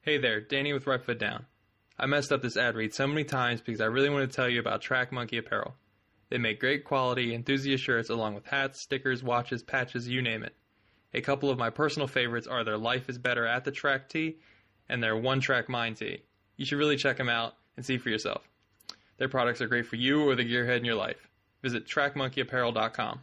Hey there, Danny with Right Foot Down. I messed up this ad read so many times because I really want to tell you about Track Monkey Apparel. They make great quality enthusiast shirts along with hats, stickers, watches, patches, you name it. A couple of my personal favorites are their Life is Better at the Track tee and their One Track Mind tee. You should really check them out and see for yourself. Their products are great for you or the gearhead in your life. Visit trackmonkeyapparel.com.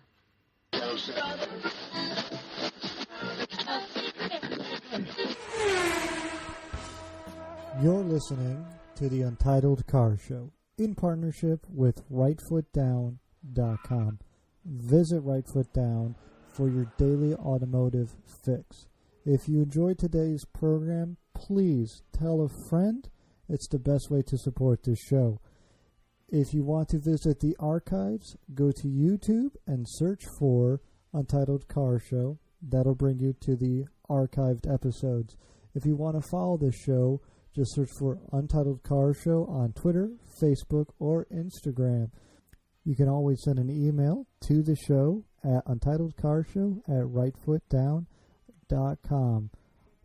You're listening to the Untitled Car Show in partnership with RightFootDown.com. Visit RightFootDown for your daily automotive fix. If you enjoyed today's program, please tell a friend. It's the best way to support this show. If you want to visit the archives, go to YouTube and search for Untitled Car Show. That'll bring you to the archived episodes. If you want to follow the show, just search for Untitled Car Show on Twitter, Facebook, or Instagram. You can always send an email to the show at untitledcarshow@rightfootdown.com.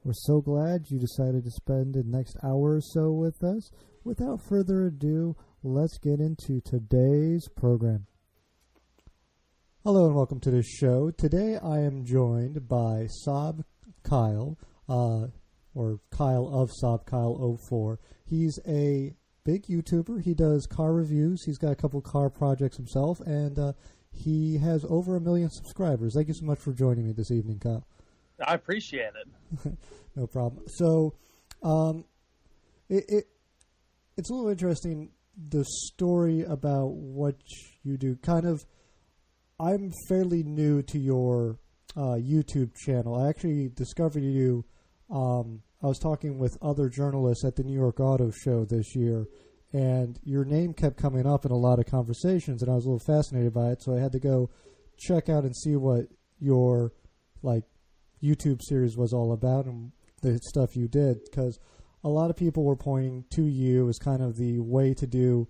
We're so glad you decided to spend the next hour or so with us. Without further ado, let's get into today's program. Hello and welcome to the show. Today I am joined by Saab Kyle, or Kyle of Saab Kyle 04. He's a big YouTuber. He does car reviews. He's got a couple car projects himself, and he has over 1 million subscribers. Thank you so much for joining me this evening, Kyle. I appreciate it. No problem. So, it's a little interesting, the story about what you do. Kind of, I'm fairly new to your YouTube channel. I actually discovered you. I was talking with other journalists at the New York Auto Show this year, and your name kept coming up in a lot of conversations, and I was a little fascinated by it, so I had to go check out and see what your YouTube series was all about and the stuff you did, because a lot of people were pointing to you as kind of the way to do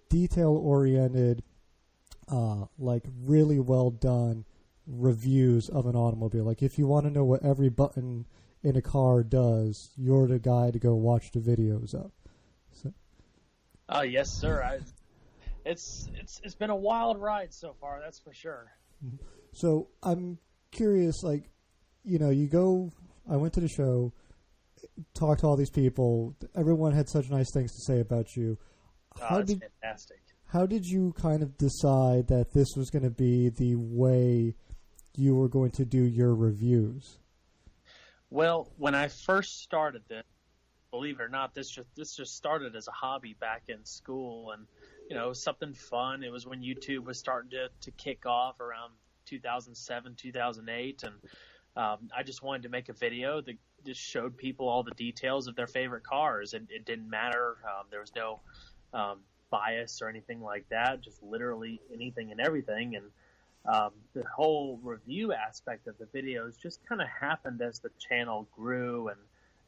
detail-oriented, really well-done reviews of an automobile. Like, if you want to know what every button in a car does, you're the guy to go watch the videos of. So. Yes, sir. It's been a wild ride so far, that's for sure. So I'm curious, I went to the show, talked to all these people. Everyone had such nice things to say about you. That's fantastic. How did you kind of decide that this was going to be the way you were going to do your reviews? Well, when I first started this, believe it or not, this just started as a hobby back in school, and it was something fun. It was when YouTube was starting to kick off around 2007, 2008, and I just wanted to make a video that just showed people all the details of their favorite cars. It didn't matter. There was no bias or anything like that, just literally anything and everything. And the whole review aspect of the videos just kind of happened as the channel grew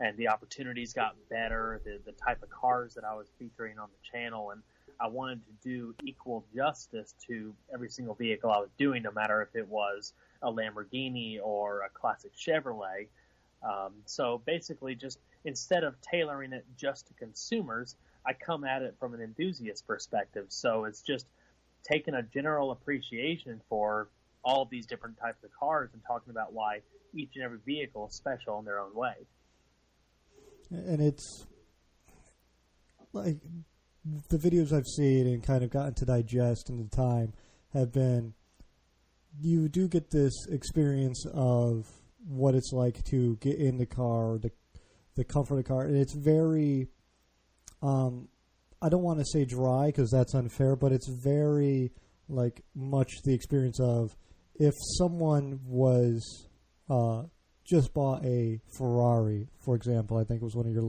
and the opportunities got better, the type of cars that I was featuring on the channel. And I wanted to do equal justice to every single vehicle I was doing, no matter if it was a Lamborghini or a classic Chevrolet. So basically, just instead of tailoring it just to consumers, I come at it from an enthusiast perspective. So it's just taking a general appreciation for all of these different types of cars and talking about why each and every vehicle is special in their own way. And it's like the videos I've seen and kind of gotten to digest in the time have been, you do get this experience of what it's like to get in the car, the comfort of the car. And it's very, I don't want to say dry because that's unfair, but it's very much the experience of if someone was just bought a Ferrari, for example. I think it was one of your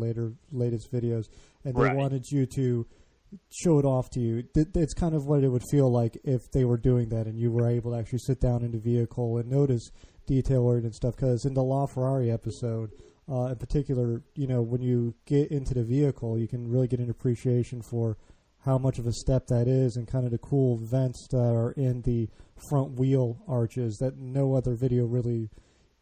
latest videos, and they wanted you to show it off to you. It's kind of what it would feel like if they were doing that and you were able to actually sit down in the vehicle and notice detail-oriented stuff. Because in the LaFerrari episode, in particular, when you get into the vehicle, you can really get an appreciation for how much of a step that is and kind of the cool vents that are in the front wheel arches that no other video really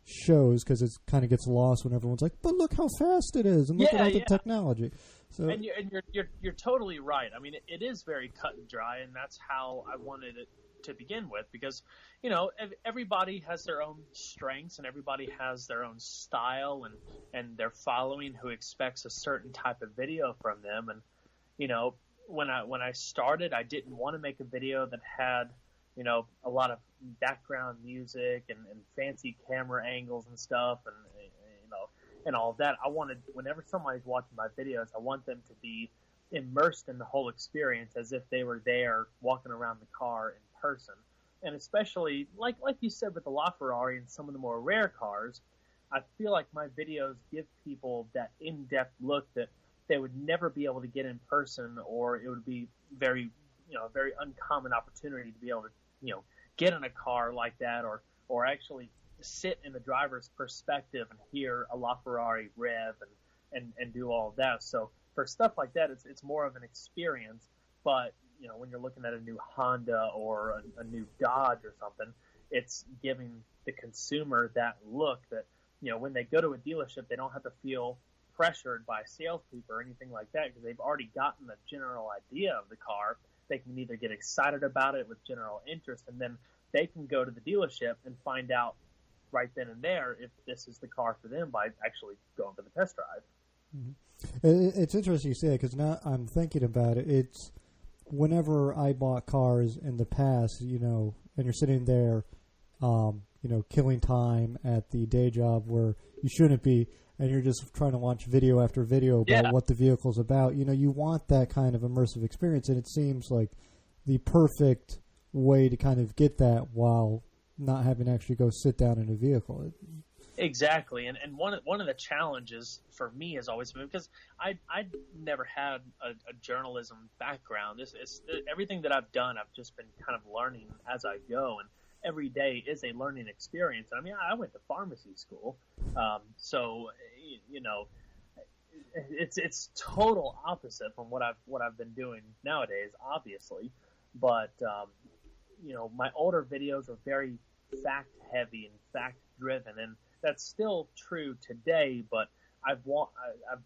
shows because it kind of gets lost when everyone's like, "But look how fast it is, and look at all the technology." So, and you're totally right. I mean, it is very cut and dry, and that's how I wanted it to begin with, because everybody has their own strengths and everybody has their own style and their following who expects a certain type of video from them. And when I started, I didn't want to make a video that had a lot of background music and fancy camera angles and stuff and all of that. I wanted, whenever somebody's watching my videos, I want them to be immersed in the whole experience as if they were there walking around the car in person. And especially, like you said with the LaFerrari and some of the more rare cars, I feel like my videos give people that in-depth look that they would never be able to get in person, or it would be very uncommon opportunity to be able to, get in a car like that or actually sit in the driver's perspective and hear a LaFerrari rev and do all of that. So for stuff like that, it's more of an experience. But when you're looking at a new Honda or a new Dodge or something, it's giving the consumer that look that when they go to a dealership, they don't have to feel pressured by salespeople or anything like that, because they've already gotten a general idea of the car. They can either get excited about it with general interest, and then they can go to the dealership and find out right then and there if this is the car for them by actually going for the test drive. Mm-hmm. It's interesting you say that, because now I'm thinking about it. It's whenever I bought cars in the past, and you're sitting there, killing time at the day job where you shouldn't be, and you're just trying to watch video after video about what the vehicle's about. You want that kind of immersive experience, and it seems like the perfect way to kind of get that while not having to actually go sit down in a vehicle. Exactly, and one of the challenges for me has always been, because I never had a journalism background. It's everything that I've done, I've just been kind of learning as I go, and every day is a learning experience. I mean, I went to pharmacy school, so it's total opposite from what I've been doing nowadays, obviously. But my older videos are very fact heavy and fact driven, and that's still true today. But I've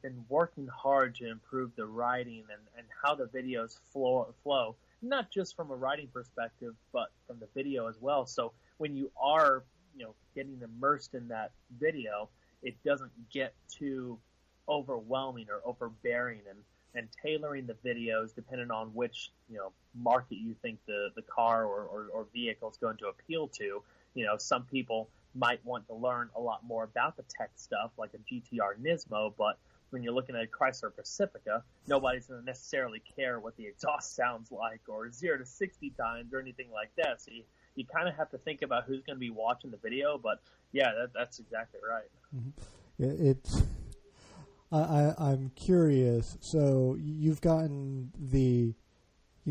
been working hard to improve the writing and how the videos flow, not just from a writing perspective, but from the video as well. So when you are, getting immersed in that video, it doesn't get too overwhelming or overbearing, and tailoring the videos depending on which, market you think the car or vehicle is going to appeal to. Some people might want to learn a lot more about the tech stuff, like a GTR Nismo, but when you're looking at a Chrysler Pacifica, nobody's going to necessarily care what the exhaust sounds like or 0 to 60 times or anything like that. So you kind of have to think about who's going to be watching the video. But yeah, that's exactly right. Mm-hmm. I'm curious. So you've gotten the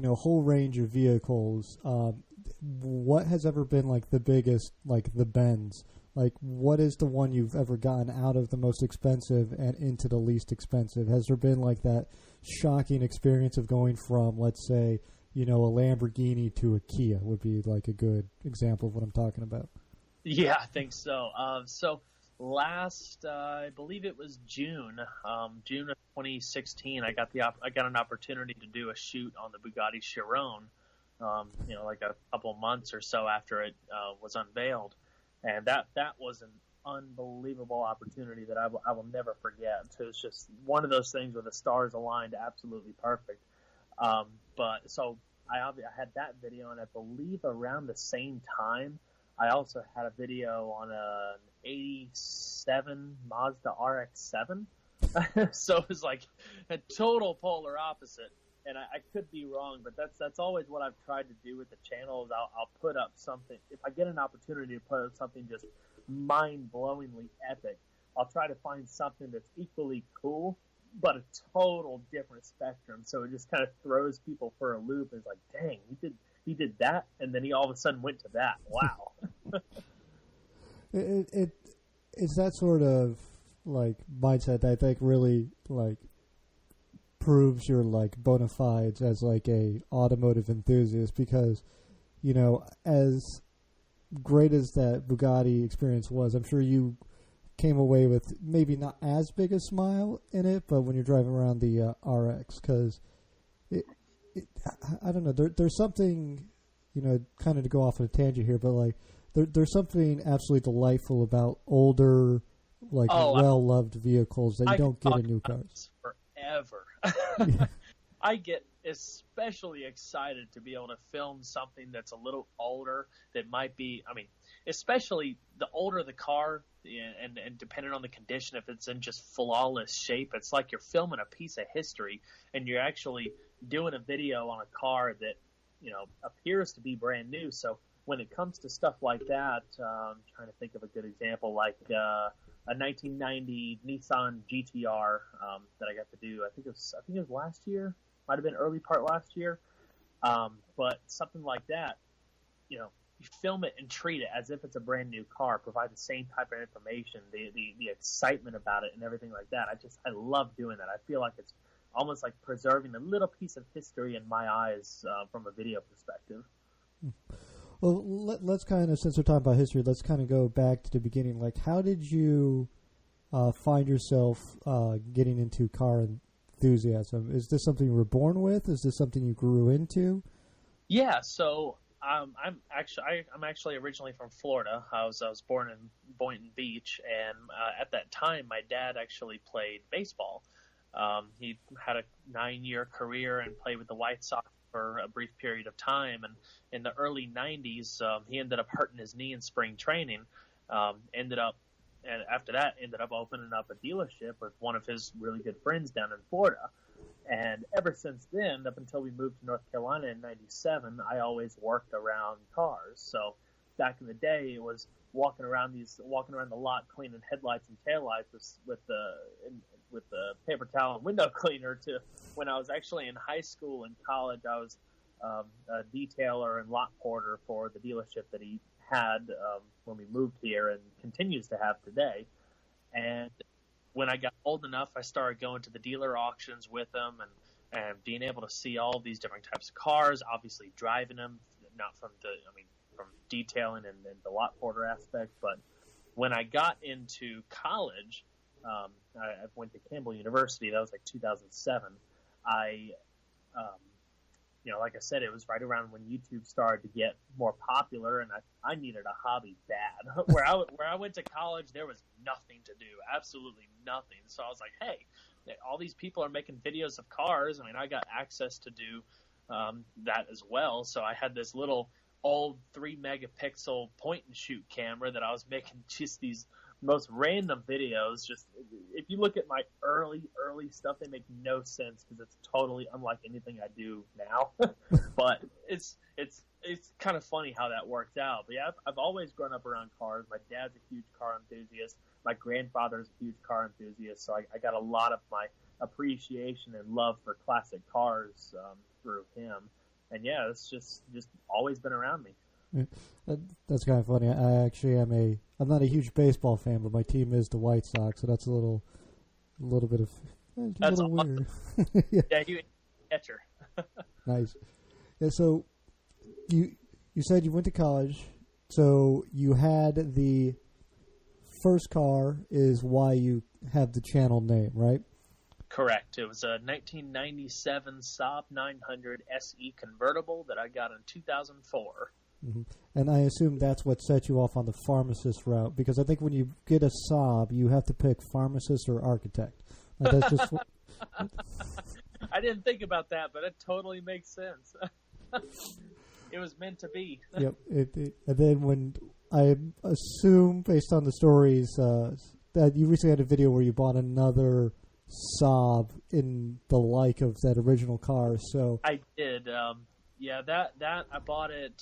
whole range of vehicles. What has ever been like the biggest, like the Benz? Like, what is the one you've ever gotten out of the most expensive and into the least expensive? Has there been like that shocking experience of going from, let's say, a Lamborghini to a Kia would be like a good example of what I'm talking about? Yeah, I think so. So last, I believe it was June of 2016, I got an opportunity to do a shoot on the Bugatti Chiron, like a couple of months or so after it was unveiled. And that was an unbelievable opportunity that I will never forget. So it's just one of those things where the stars aligned absolutely perfect. But so I had that video, and I believe around the same time, I also had a video on an 87 Mazda RX-7. So it was like a total polar opposite. And I could be wrong, but that's always what I've tried to do with the channel. Is I'll put up something, if I get an opportunity to put up something just mind-blowingly epic, I'll try to find something that's equally cool, but a total different spectrum. So it just kind of throws people for a loop. It's like, dang, he did that, and then he all of a sudden went to that. Wow. It's that sort of like mindset that I think really like proves your like bona fides as like a automotive enthusiast, because as great as that Bugatti experience was, I'm sure you came away with maybe not as big a smile in it, but when you're driving around the RX, because I don't know, there's something, kind of to go off on a tangent here, but like there's something absolutely delightful about older, well-loved vehicles that you don't get in new cars. Forever. Yeah. I get especially excited to be able to film something that's a little older that might be, especially the older the car and depending on the condition, if it's in just flawless shape, it's like you're filming a piece of history and you're actually doing a video on a car that, appears to be brand new. So when it comes to stuff like that, I'm trying to think of a good example, like a 1990 Nissan GTR that I got to do. I think it was last year. Might have been early part last year. But something like that, you film it and treat it as if it's a brand new car, provide the same type of information, the excitement about it and everything like that. I love doing that. I feel like it's almost like preserving a little piece of history in my eyes from a video perspective. Well, let's kind of, since we're talking about history, let's kind of go back to the beginning. Like, how did you find yourself getting into car enthusiasm? Is this something you were born with? Is this something you grew into? Yeah, so I'm actually originally from Florida. I was born in Boynton Beach, and at that time, my dad actually played baseball. He had a 9-year career and played with the White Sox for a brief period of time. And in the early 90s, he ended up hurting his knee in spring training. Ended up opening up a dealership with one of his really good friends down in Florida. And ever since then, up until we moved to North Carolina in 97, I always worked around cars. So back in the day, it was walking around the lot cleaning headlights and taillights with the paper towel and window cleaner, to when I was actually in high school and college. I was a detailer and lot porter for the dealership that he had when we moved here and continues to have today. And when I got old enough, I started going to the dealer auctions with him and being able to see all these different types of cars, obviously driving them, not from from detailing and the lot porter aspect. But when I got into college, I went to Campbell University. That was like 2007. Like I said, it was right around when YouTube started to get more popular, and I needed a hobby bad. Where I went to college, there was nothing to do, absolutely nothing. So I was like, hey, all these people are making videos of cars. I got access to do that as well. So I had this little old 3-megapixel point and shoot camera that I was making just these most random videos. Just if you look at my early stuff, they make no sense because it's totally unlike anything I do now. But it's kind of funny how that worked out. But yeah, I've always grown up around cars. My dad's a huge car enthusiast. My grandfather's a huge car enthusiast. So I got a lot of my appreciation and love for classic cars through him. And yeah, it's just always been around me. That's kind of funny. I actually I'm not a huge baseball fan, but my team is the White Sox, so that's a little bit of That's little awesome. weird. Yeah, you catcher. Nice. Yeah, so you said you went to college, so you had the first car is why you have the channel name, right? Correct. It was a 1997 Saab 900 SE convertible that I got in 2004. Mm-hmm. And I assume that's what set you off on the pharmacist route, because I think when you get a Saab, you have to pick pharmacist or architect. Like that's just. I didn't think about that, but it totally makes sense. It was meant to be. Yep. And then when I assume, based on the stories, that you recently had a video where you bought another Saab in the like of that original car. So I did. Yeah, that I bought it.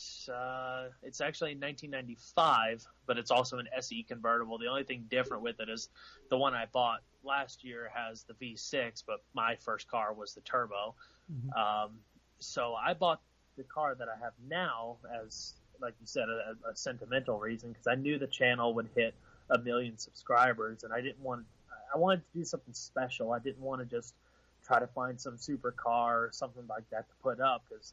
It's actually 1995, but it's also an SE convertible. The only thing different with it is the one I bought last year has the V6, but my first car was the turbo. Mm-hmm. So I bought the car that I have now as, like you said, a sentimental reason, because I knew the channel would hit 1 million subscribers, and I wanted to do something special. I didn't want to just try to find some supercar or something like that to put up, because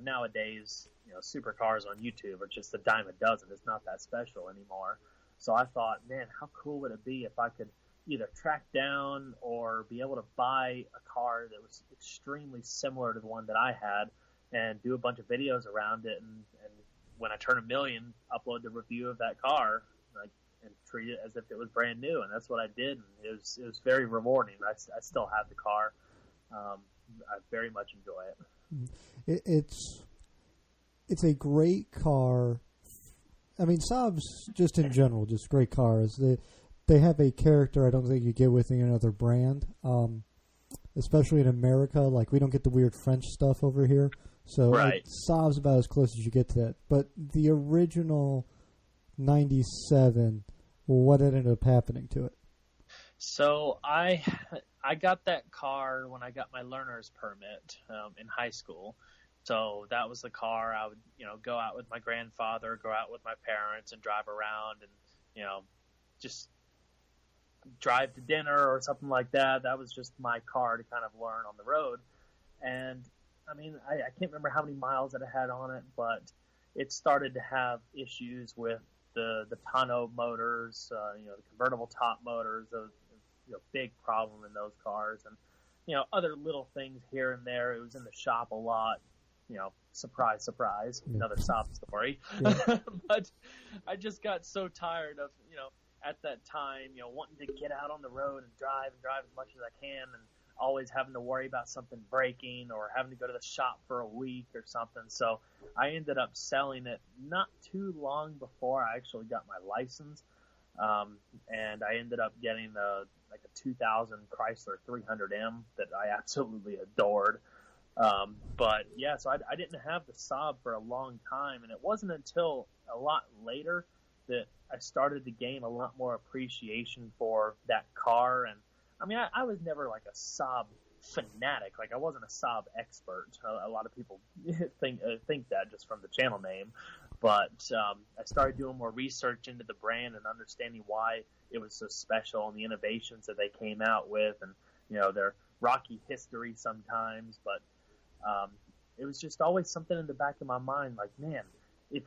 nowadays supercars on YouTube are just a dime a dozen. It's not that special anymore. So I thought, man, how cool would it be if I could either track down or be able to buy a car that was extremely similar to the one that I had and do a bunch of videos around it, and when I turn 1 million, upload the review of that car, and treat it as if it was brand new. And that's what I did. And it was very rewarding. I still have the car. I very much enjoy it. It's a great car. I mean, Saabs just in general, just great cars. They have a character I don't think you get with any other brand, especially in America. Like, we don't get the weird French stuff over here. So right. Saab's about as close as you get to that. But the original 97, what ended up happening to it? So I got that car when I got my learner's permit in high school. So that was the car I would, go out with my grandfather, go out with my parents and drive around and, just drive to dinner or something like that. That was just my car to kind of learn on the road. And I mean, I can't remember how many miles that I had on it, but it started to have issues with the tonneau motors, the convertible top motors, those, big problem in those cars, and, other little things here and there. It was in the shop a lot, surprise, surprise, another Saab story. Yeah. But I just got so tired of, at that time, wanting to get out on the road and drive as much as I can, and always having to worry about something breaking or having to go to the shop for a week or something. So I ended up selling it not too long before I actually got my license. And I ended up getting a 2000 Chrysler 300M that I absolutely adored. But yeah, so I didn't have the Saab for a long time, and it wasn't until a lot later that I started to gain a lot more appreciation for that car. And I mean, I was never like a Saab fanatic. Like, I wasn't a Saab expert. A lot of people think that just from the channel name. But I started doing more research into the brand and understanding why it was so special and the innovations that they came out with, and their rocky history sometimes. But it was just always something in the back of my mind, like, man, if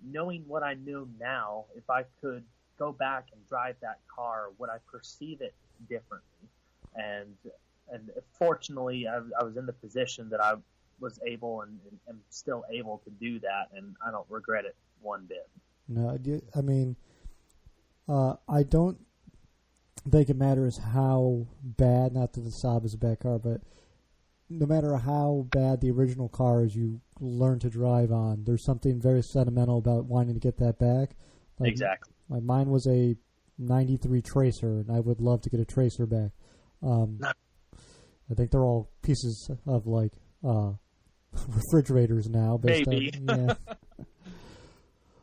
knowing what I know now, if I could go back and drive that car, would I perceive it differently? And fortunately, I was in the position that I was able and am still able to do that, and I don't regret it one bit. No, I mean, I don't think it matters how bad, not that the Saab is a bad car, but no matter how bad the original car is you learn to drive on, there's something very sentimental about wanting to get that back. Like, exactly. Mine was a 93 Tracer, and I would love to get a Tracer back. I think they're all pieces of, like, refrigerators now. Maybe. Yeah.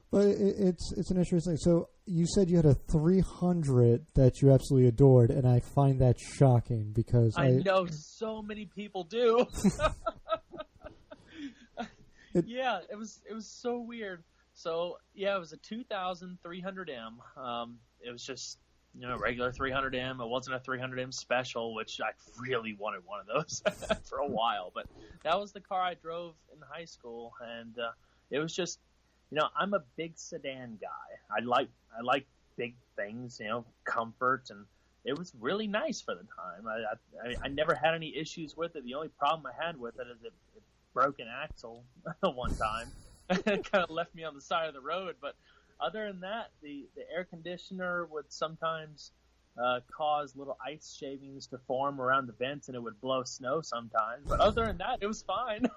But it's an interesting thing. So you said you had a 300 that you absolutely adored, and I find that shocking because I know so many people do. Yeah, it was so weird. So yeah, it was a 2000 300M. It was just regular 300M. It wasn't a 300M special, which I really wanted one of those for a while. But that was the car I drove in high school, and it was just. I'm a big sedan guy. I like big things, comfort, and it was really nice for the time. I never had any issues with it. The only problem I had with it is it broke an axle one time. It kind of left me on the side of the road. But other than that, the air conditioner would sometimes cause little ice shavings to form around the vents, and it would blow snow sometimes. But other than that, it was fine.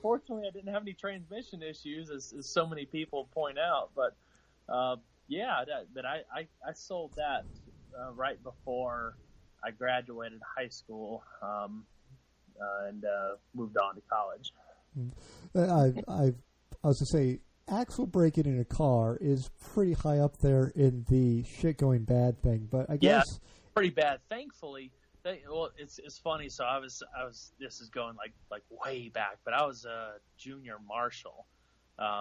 Fortunately, I didn't have any transmission issues, as so many people point out. But yeah, I sold that right before I graduated high school and moved on to college. I was to say, axle breaking in a car is pretty high up there in the shit going bad thing. But I guess pretty bad. Thankfully. Well, it's funny. So I was. This is going like way back, but I was a junior marshal.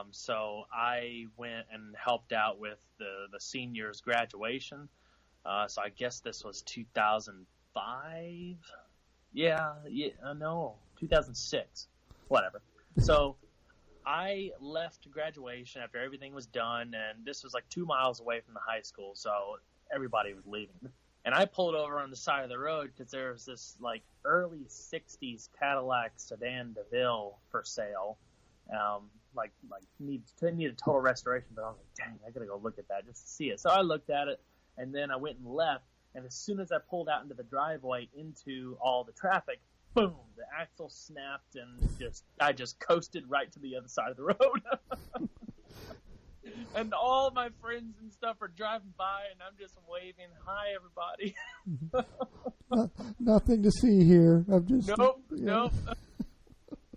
So I went and helped out with the seniors' graduation. So I guess this was 2005. Yeah, no, 2006. Whatever. So I left graduation after everything was done, and this was like 2 miles away from the high school, so everybody was leaving. And I pulled over on the side of the road because there was this like early '60s Cadillac sedan DeVille for sale. Like need a total restoration, but I was like, dang, I gotta go look at that just to see it. So I looked at it, and then I went and left. And as soon as I pulled out into the driveway into all the traffic, boom, the axle snapped, and I just coasted right to the other side of the road. And all my friends and stuff are driving by, and I'm just waving, "Hi, everybody." Nothing to see here. I'm just nope.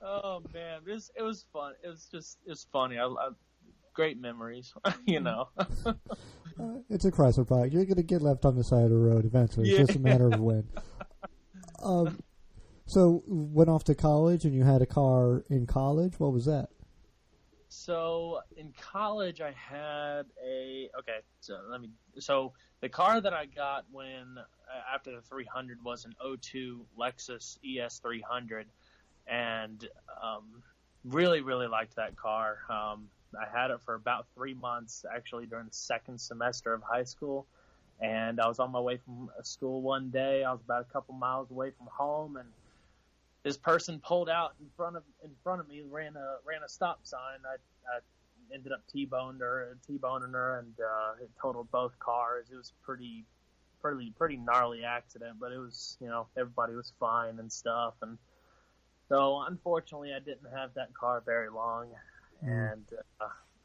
Oh man, it was fun. It was funny. I great memories, you know. It's a Chrysler product. You're going to get left on the side of the road eventually. It's just a matter of when. So went off to college, and you had a car in college. What was that? So in college, I had So the car that I got after the 300 was an '02 Lexus ES 300, and really, really liked that car. I had it for about 3 months, actually, during the second semester of high school. And I was on my way from school one day. I was about a couple miles away from home, and this person pulled out in front of me, ran a stop sign. I ended up T-boning her, and it totaled both cars. It was pretty gnarly accident, but it was, everybody was fine and stuff. And so, unfortunately, I didn't have that car very long. And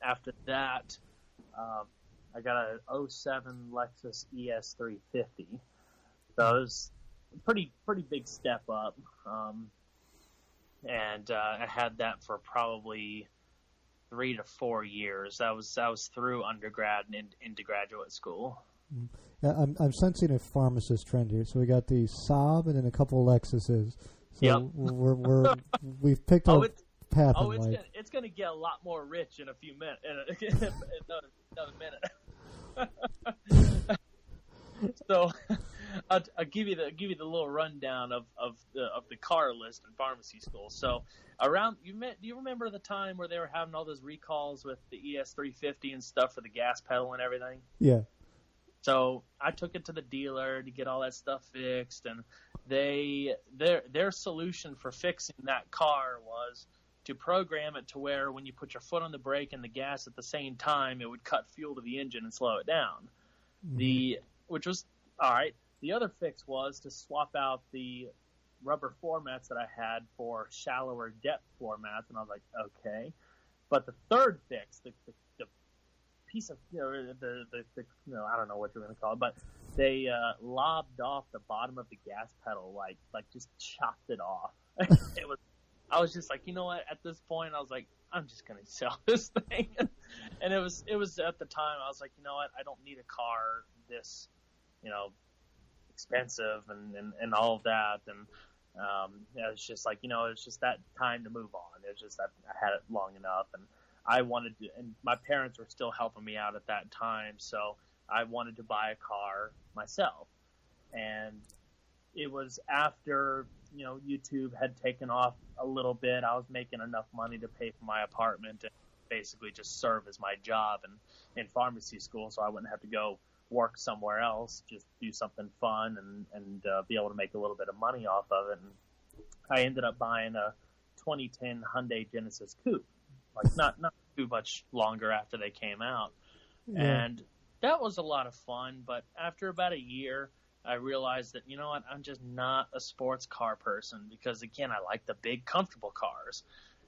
after that, I got a '07 Lexus ES 350. So it was a pretty big step up. And I had that for probably 3 to 4 years. That was through undergrad and into graduate school. Yeah, I'm sensing a pharmacist trend here. So we got the Saab and then a couple of Lexuses. So yep. we've picked up path. It's gonna get a lot more rich in a few minutes. In another minute. So I'll give you the little rundown of the car list in pharmacy school. So do you remember the time where they were having all those recalls with the ES 350 and stuff for the gas pedal and everything? Yeah. So I took it to the dealer to get all that stuff fixed, and their solution for fixing that car was to program it to where when you put your foot on the brake and the gas at the same time, it would cut fuel to the engine and slow it down. Mm-hmm. Which was all right. The other fix was to swap out the rubber floor mats that I had for shallower depth floor mats, and I was like, okay. But the third fix, the piece of I don't know what you're going to call it, but they lobbed off the bottom of the gas pedal, like just chopped it off. I was just like, you know what? At this point, I was like, I'm just going to sell this thing. And it was at the time, I was like, you know what? I don't need a car this, expensive and all of that. And it was just like, it's just that time to move on. It was just that I had it long enough, and I wanted to, and my parents were still helping me out at that time, so I wanted to buy a car myself. And it was after YouTube had taken off a little bit. I was making enough money to pay for my apartment and basically just serve as my job in pharmacy school, so I wouldn't have to go work somewhere else, just do something fun and be able to make a little bit of money off of it. And I ended up buying a 2010 Hyundai Genesis Coupe, like not too much longer after they came out. Yeah. And that was a lot of fun, but after about a year, I realized that, you know what, I'm just not a sports car person because, again, I like the big, comfortable cars.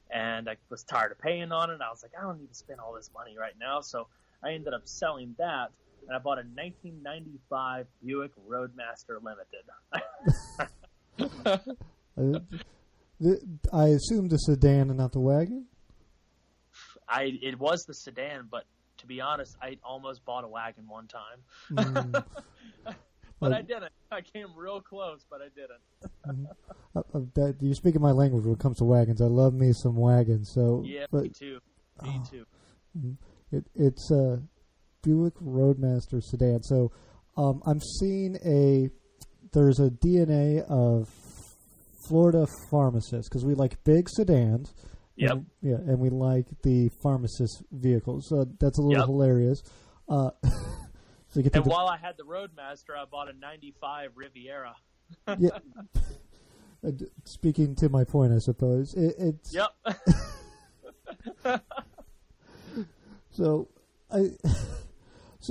And I was tired of paying on it. I was like, I don't need to spend all this money right now. So I ended up selling that, and I bought a 1995 Buick Roadmaster Limited. I assume the sedan and not the wagon? It was the sedan, but to be honest, I almost bought a wagon one time. But I didn't. I came real close, but I didn't. You're speaking my language when it comes to wagons. I love me some wagons. So yeah, me too. Me too. It's a Buick Roadmaster sedan. So I'm seeing there's a DNA of Florida pharmacists because we like big sedans, Yep. And we like the pharmacist vehicles. So that's a little hilarious. So and while I had the Roadmaster, I bought a 95 Riviera. Yeah. Speaking to my point, I suppose. It's... Yep. So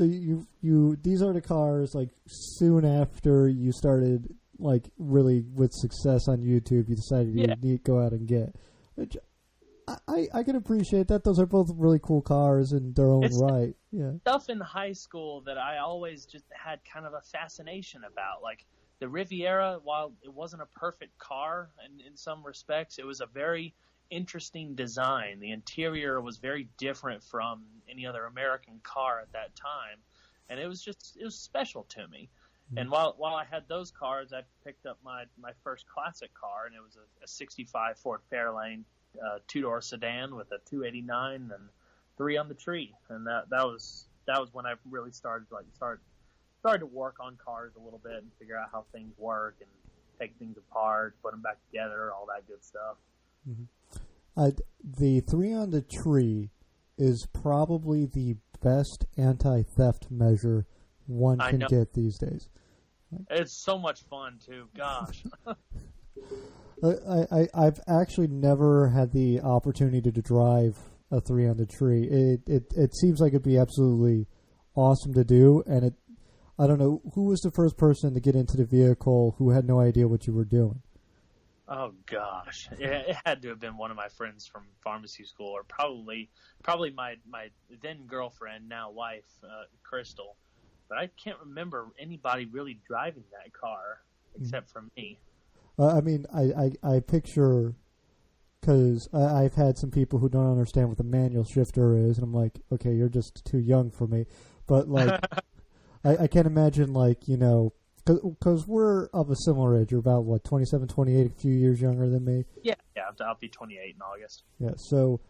you these are the cars like soon after you started like really with success on YouTube, you decided you need to go out and get, which I can appreciate that. Those are both really cool cars in their own right. Yeah. Stuff in high school that I always just had kind of a fascination about. Like the Riviera, while it wasn't a perfect car in some respects, it was a very interesting design. The interior was very different from any other American car at that time. And it was special to me. Mm-hmm. And while I had those cars, I picked up my first classic car, and it was a 65 Ford Fairlane, two-door sedan with a 289 and 3 on the tree. And that was when I really started to work on cars a little bit and figure out how things work and take things apart, put them back together, all that good stuff. Mm-hmm. The 3 on the tree is probably the best anti-theft measure one can get these days. It's so much fun too. Gosh. I've actually never had the opportunity to drive a 3 on the tree. It seems like it'd be absolutely awesome to do, and I don't know who was the first person to get into the vehicle who had no idea what you were doing. Oh gosh, it had to have been one of my friends from pharmacy school, or probably my then girlfriend, now wife, Crystal. But I can't remember anybody really driving that car except for me. I mean, I picture, because I've had some people who don't understand what the manual shifter is, and I'm like, okay, you're just too young for me. But like, I can't imagine, like, you know. Because we're of a similar age. You're about, 27, 28, a few years younger than me? Yeah, I'll be 28 in August. Yeah, so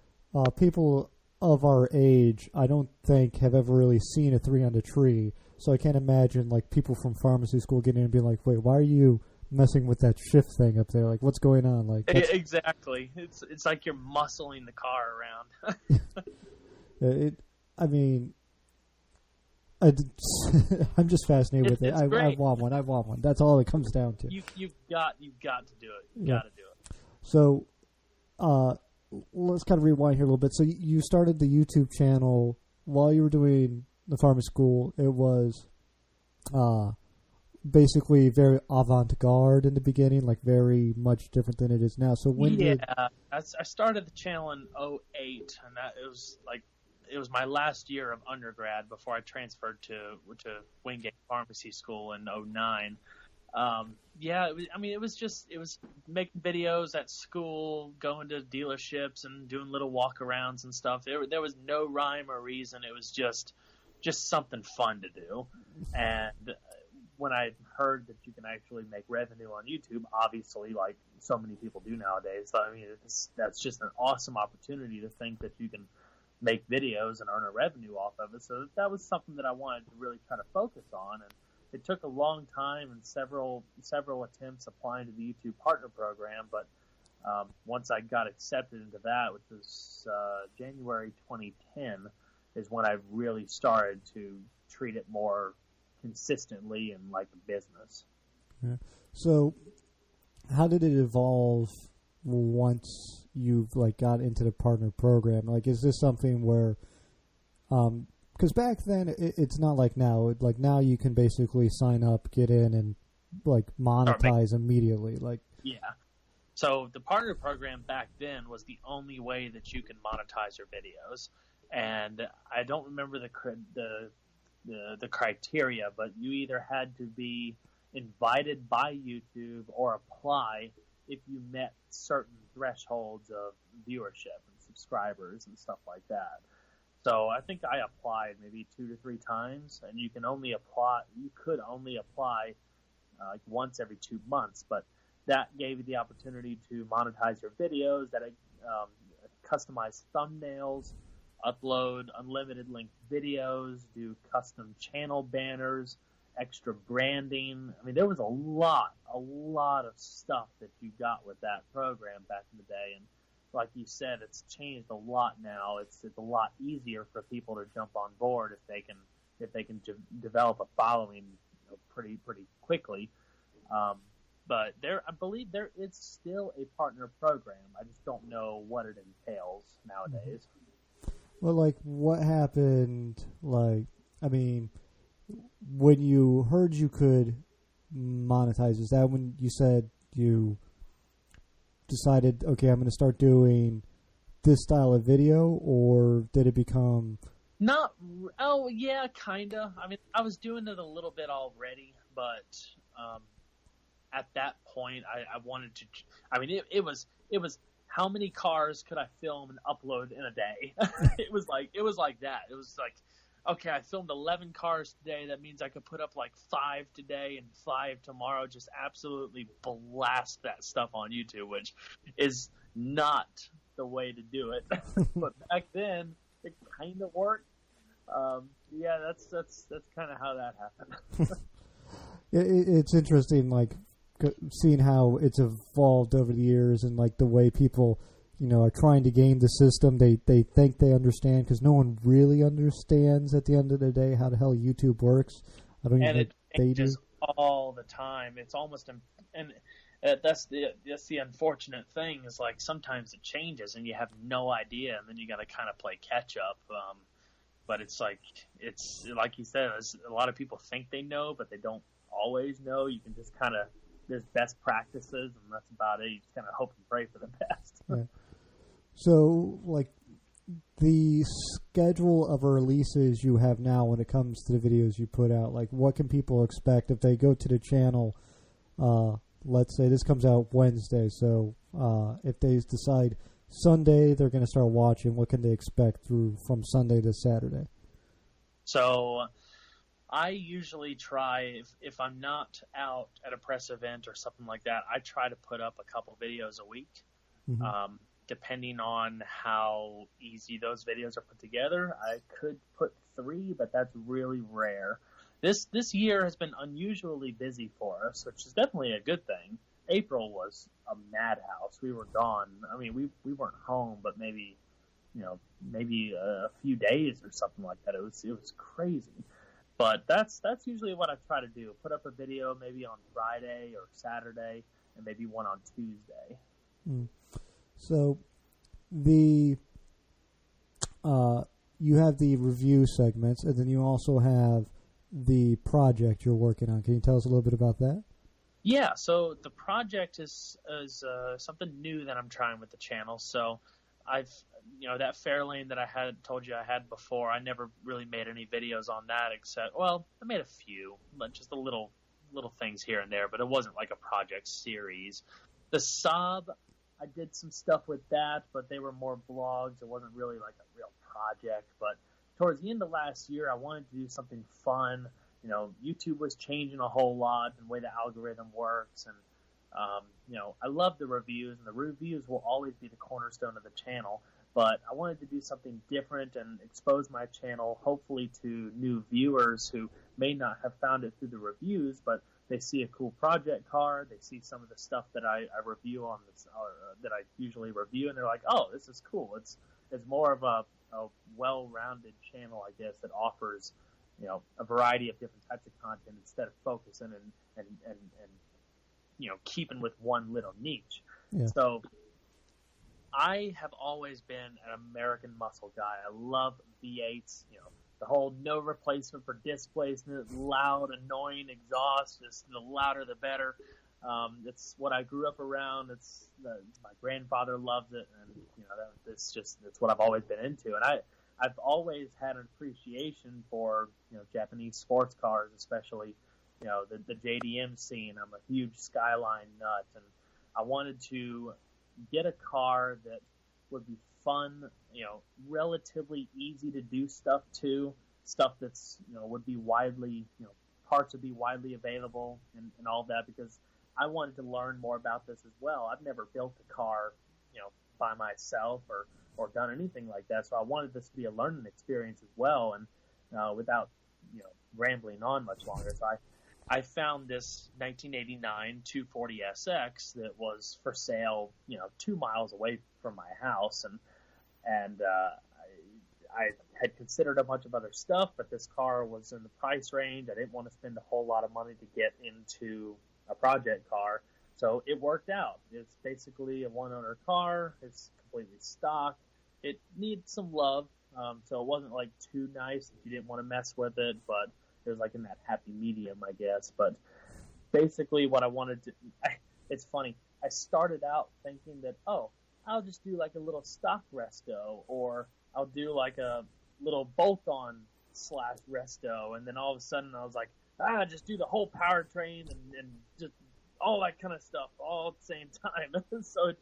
people of our age, I don't think, have ever really seen a 3 on the tree. So I can't imagine, like, people from pharmacy school getting in and being like, wait, why are you messing with that shift thing up there? Like, what's going on? Like, exactly. It's like you're muscling the car around. I'm just fascinated with it. I want one. That's all it comes down to. You've got to do it. You've got to do it. So, let's kind of rewind here a little bit. So you started the YouTube channel while you were doing the pharmacy school. It was basically very avant-garde in the beginning, like very much different than it is now. So I started the channel in 2008, and it was my last year of undergrad before I transferred to Wingate Pharmacy School in 2009. It was making videos at school, going to dealerships and doing little walkarounds and stuff. There was no rhyme or reason. It was just something fun to do. And when I heard that you can actually make revenue on YouTube, obviously, like so many people do nowadays, that's just an awesome opportunity to think that you can make videos and earn a revenue off of it. So that was something that I wanted to really kind of focus on. And it took a long time and several attempts applying to the YouTube Partner Program. But once I got accepted into that, which was January 2010, is when I really started to treat it more consistently and like a business. Yeah. So how did it evolve once you've got into the partner program? Like, is this something where, because back then it's not like now. Like now you can basically sign up, get in, and monetize immediately. So the partner program back then was the only way that you can monetize your videos, and I don't remember the criteria, but you either had to be invited by YouTube or apply if you met certain thresholds of viewership and subscribers and stuff like that. So I think I applied maybe 2 to 3 times, and you could only apply once every 2 months, but that gave you the opportunity to monetize your videos, that customize thumbnails, upload unlimited length videos, do custom channel banners, extra branding. I mean, there was a lot of stuff that you got with that program back in the day. And like you said, it's changed a lot now. It's a lot easier for people to jump on board if they can develop a following, pretty quickly. But I believe there is still a partner program. I just don't know what it entails nowadays. Well, like, what happened, like, I mean, when you heard you could monetize, is that when you said you decided, okay, I'm going to start doing this style of video, or did it become... Oh, yeah, kind of. I mean, I was doing it a little bit already, but at that point, I wanted to... I mean, it was how many cars could I film and upload in a day? It was like that. It was like, okay, I filmed 11 cars today. That means I could put up like 5 today and 5 tomorrow. Just absolutely blast that stuff on YouTube, which is not the way to do it. But back then, it kind of worked. Yeah, that's kind of how that happened. It's interesting, like, seeing how it's evolved over the years, and like the way people, are trying to game the system. They think they understand, because no one really understands at the end of the day how the hell YouTube works. I don't even think they do. All the time. It's almost that's the unfortunate thing, is like sometimes it changes and you have no idea, and then you got to kind of play catch up. But it's like you said, a lot of people think they know, but they don't always know. You can just kind of, there's best practices, and that's about it. You just kind of hope and pray for the best. Right. So, like, the schedule of releases you have now when it comes to the videos you put out, like, what can people expect if they go to the channel? Let's say this comes out Wednesday, so if they decide Sunday they're going to start watching, what can they expect from Sunday to Saturday? So I usually try, if I'm not out at a press event or something like that, I try to put up a couple videos a week. Mm-hmm. Depending on how easy those videos are put together, I could put 3, but that's really rare. This year has been unusually busy for us, which is definitely a good thing. April was a madhouse. We were gone. I mean, we weren't home, but maybe a few days or something like that. It was crazy. But that's usually what I try to do. Put up a video maybe on Friday or Saturday, and maybe one on Tuesday. Mm. So you have the review segments, and then you also have the project you're working on. Can you tell us a little bit about that? Yeah, so the project is something new that I'm trying with the channel. So I've, that Fairlane that I had told you I had before, I never really made any videos on that, except, well, I made a few, but just a little things here and there, but it wasn't like a project series. The Saab, I did some stuff with that, but they were more blogs. It wasn't really like a real project. But towards the end of last year, I wanted to do something fun. YouTube was changing a whole lot and the way the algorithm works. And, I love the reviews, and the reviews will always be the cornerstone of the channel. But I wanted to do something different and expose my channel, hopefully, to new viewers who may not have found it through the reviews, but they see a cool project car, they see some of the stuff that I review on this, that I usually review, and they're like, "Oh, this is cool." It's more of a well-rounded channel, I guess, that offers a variety of different types of content instead of focusing and keeping with one little niche. Yeah. So I have always been an American muscle guy. I love V8s. The whole no replacement for displacement, loud, annoying exhaust, just the louder the better. It's what I grew up around. My grandfather loves it, and that's what I've always been into. And I've always had an appreciation for Japanese sports cars, especially the JDM scene. I'm a huge Skyline nut, and I wanted to get a car that would be fun, relatively easy to do stuff that's, would be widely, parts would be widely available and all that, because I wanted to learn more about this as well. I've never built a car, by myself or done anything like that. So I wanted this to be a learning experience as well. And, without, rambling on much longer. So I found this 1989 240SX that was for sale, 2 miles away from my house, and I had considered a bunch of other stuff, but this car was in the price range. I didn't want to spend a whole lot of money to get into a project car, so it worked out. It's basically a one-owner car. It's completely stock. It needs some love, so it wasn't like too nice if you didn't want to mess with it, but it was like in that happy medium, I guess. But basically what I wanted to – it's funny. I started out thinking that, I'll just do like a little stock resto, or I'll do like a little bolt-on / resto. And then all of a sudden I was like, just do the whole powertrain and just all that kind of stuff all at the same time. So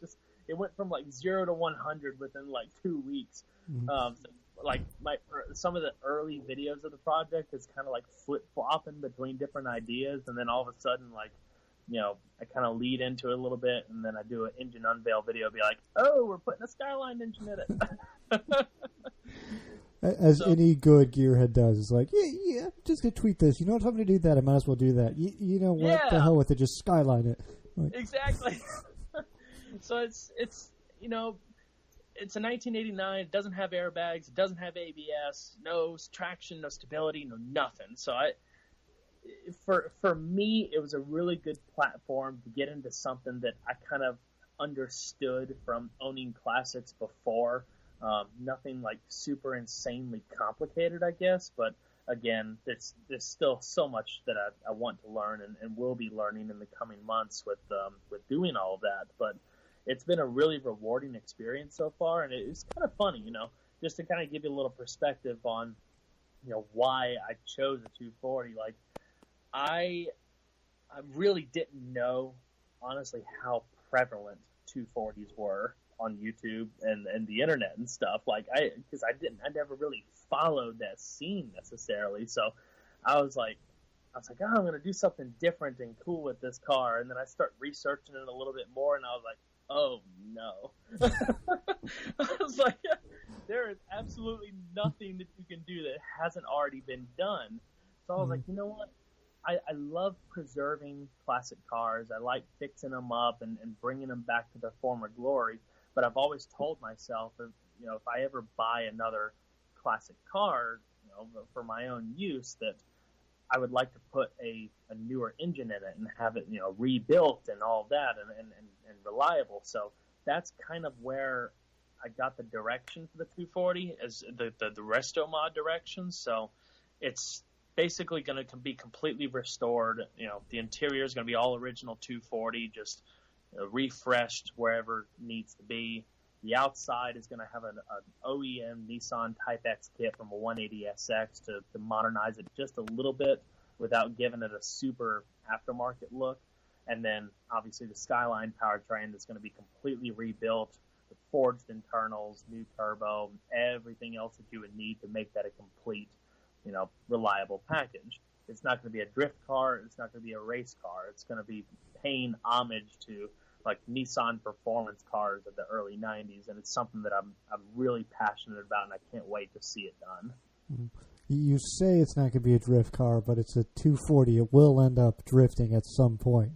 it went from like 0 to 100 within like 2 weeks. So like some of the early videos of the project is kind of like flip-flopping between different ideas, and then all of a sudden, like, I kind of lead into it a little bit, and then I do an engine unveil video, be like, we're putting a Skyline engine in it. As any good gearhead does, it's like, yeah, just gonna tweet this. You know what? I'm gonna do that. I might as well do that. You know what? Yeah. The hell with it. Just Skyline it. Like, exactly. So it's it's a 1989. It doesn't have airbags. It doesn't have ABS. No traction, no stability, no nothing. So for me, it was a really good platform to get into something that I kind of understood from owning classics before. Nothing like super insanely complicated, I guess. But again, there's still so much that I want to learn and will be learning in the coming months with doing all of that. But it's been a really rewarding experience so far, and it's kind of funny, just to kind of give you a little perspective on, why I chose a 240. Like, I really didn't know, honestly, how prevalent 240s were on YouTube and the internet and stuff. Like, I never really followed that scene necessarily. So I was like, I'm going to do something different and cool with this car. And then I start researching it a little bit more, and I was like, oh no. I was like, there is absolutely nothing that you can do that hasn't already been done. So I was like, you know what? I love preserving classic cars. I like fixing them up and bringing them back to their former glory. But I've always told myself, if I ever buy another classic car, for my own use, that I would like to put a newer engine in it and have it, rebuilt and all of that and reliable. So that's kind of where I got the direction for the 240 as the resto mod direction. So it's basically going to be completely restored. The interior is going to be all original 240, just refreshed wherever it needs to be. The outside is going to have an OEM Nissan Type X kit from a 180SX to modernize it just a little bit without giving it a super aftermarket look. And then, obviously, the Skyline powertrain that's going to be completely rebuilt with forged internals, new turbo, everything else that you would need to make that a complete, reliable package. It's not going to be a drift car. It's not going to be a race car. It's going to be paying homage to like Nissan performance cars of the early 90s, and it's something that I'm really passionate about, and I can't wait to see it done. You say it's not going to be a drift car, but it's a 240. It will end up drifting at some point.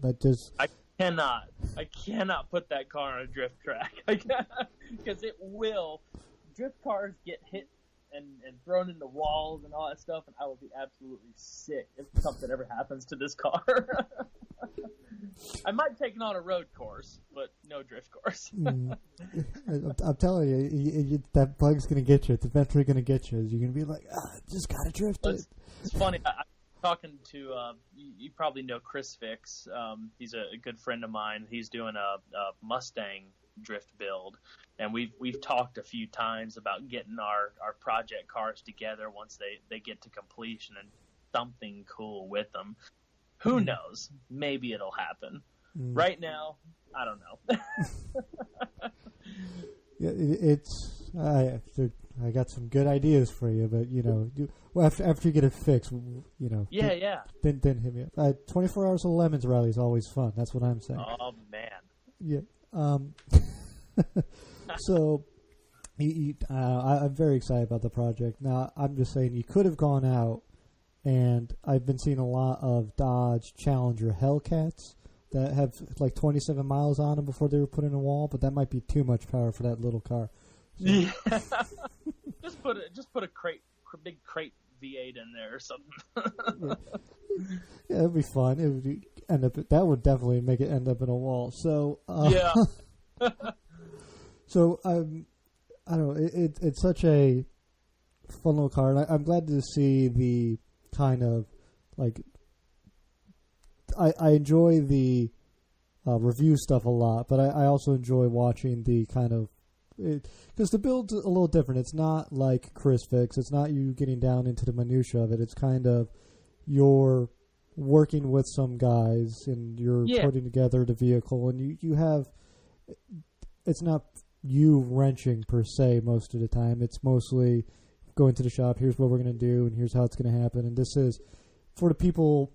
I cannot put that car on a drift track because it will. Drift cars get hit and thrown into walls and all that stuff, and I will be absolutely sick if something ever happens to this car. I might take it on a road course, but no drift course. I'm telling you, that bug's going to get you. It's eventually going to get you. You're going to be like, just got to drift it. It's funny. I'm talking to, you probably know Chris Fix. He's a good friend of mine. He's doing a Mustang drift build, and we've talked a few times about getting our project cars together once they get to completion and something cool with them. Who knows? Maybe it'll happen. Right now, I don't know. Yeah, I got some good ideas for you, but after you get it fixed, Yeah. Then hit me up. 24 Hours of Lemons rally is always fun. That's what I'm saying. Oh man. Yeah. So, I'm very excited about the project. Now, I'm just saying you could have gone out and I've been seeing a lot of Dodge Challenger Hellcats that have like 27 miles on them before they were put in a wall, but that might be too much power for that little car. So. Yeah. just put a big crate V8 in there or something. Yeah, it'd be fun. It would that would definitely make it end up in a wall. So yeah. So I don't know. It's such a fun little car, and I'm glad to see the kind of like. I enjoy the review stuff a lot, but I also enjoy watching the kind of because the build's a little different. It's not like Chris Fix. It's not you getting down into the minutia of it. It's kind of you're working with some guys and you're putting together the vehicle, and you have. It's not you wrenching per se most of the time. It's mostly going to the shop. Here's what we're going to do, and here's how it's going to happen. And this is for the people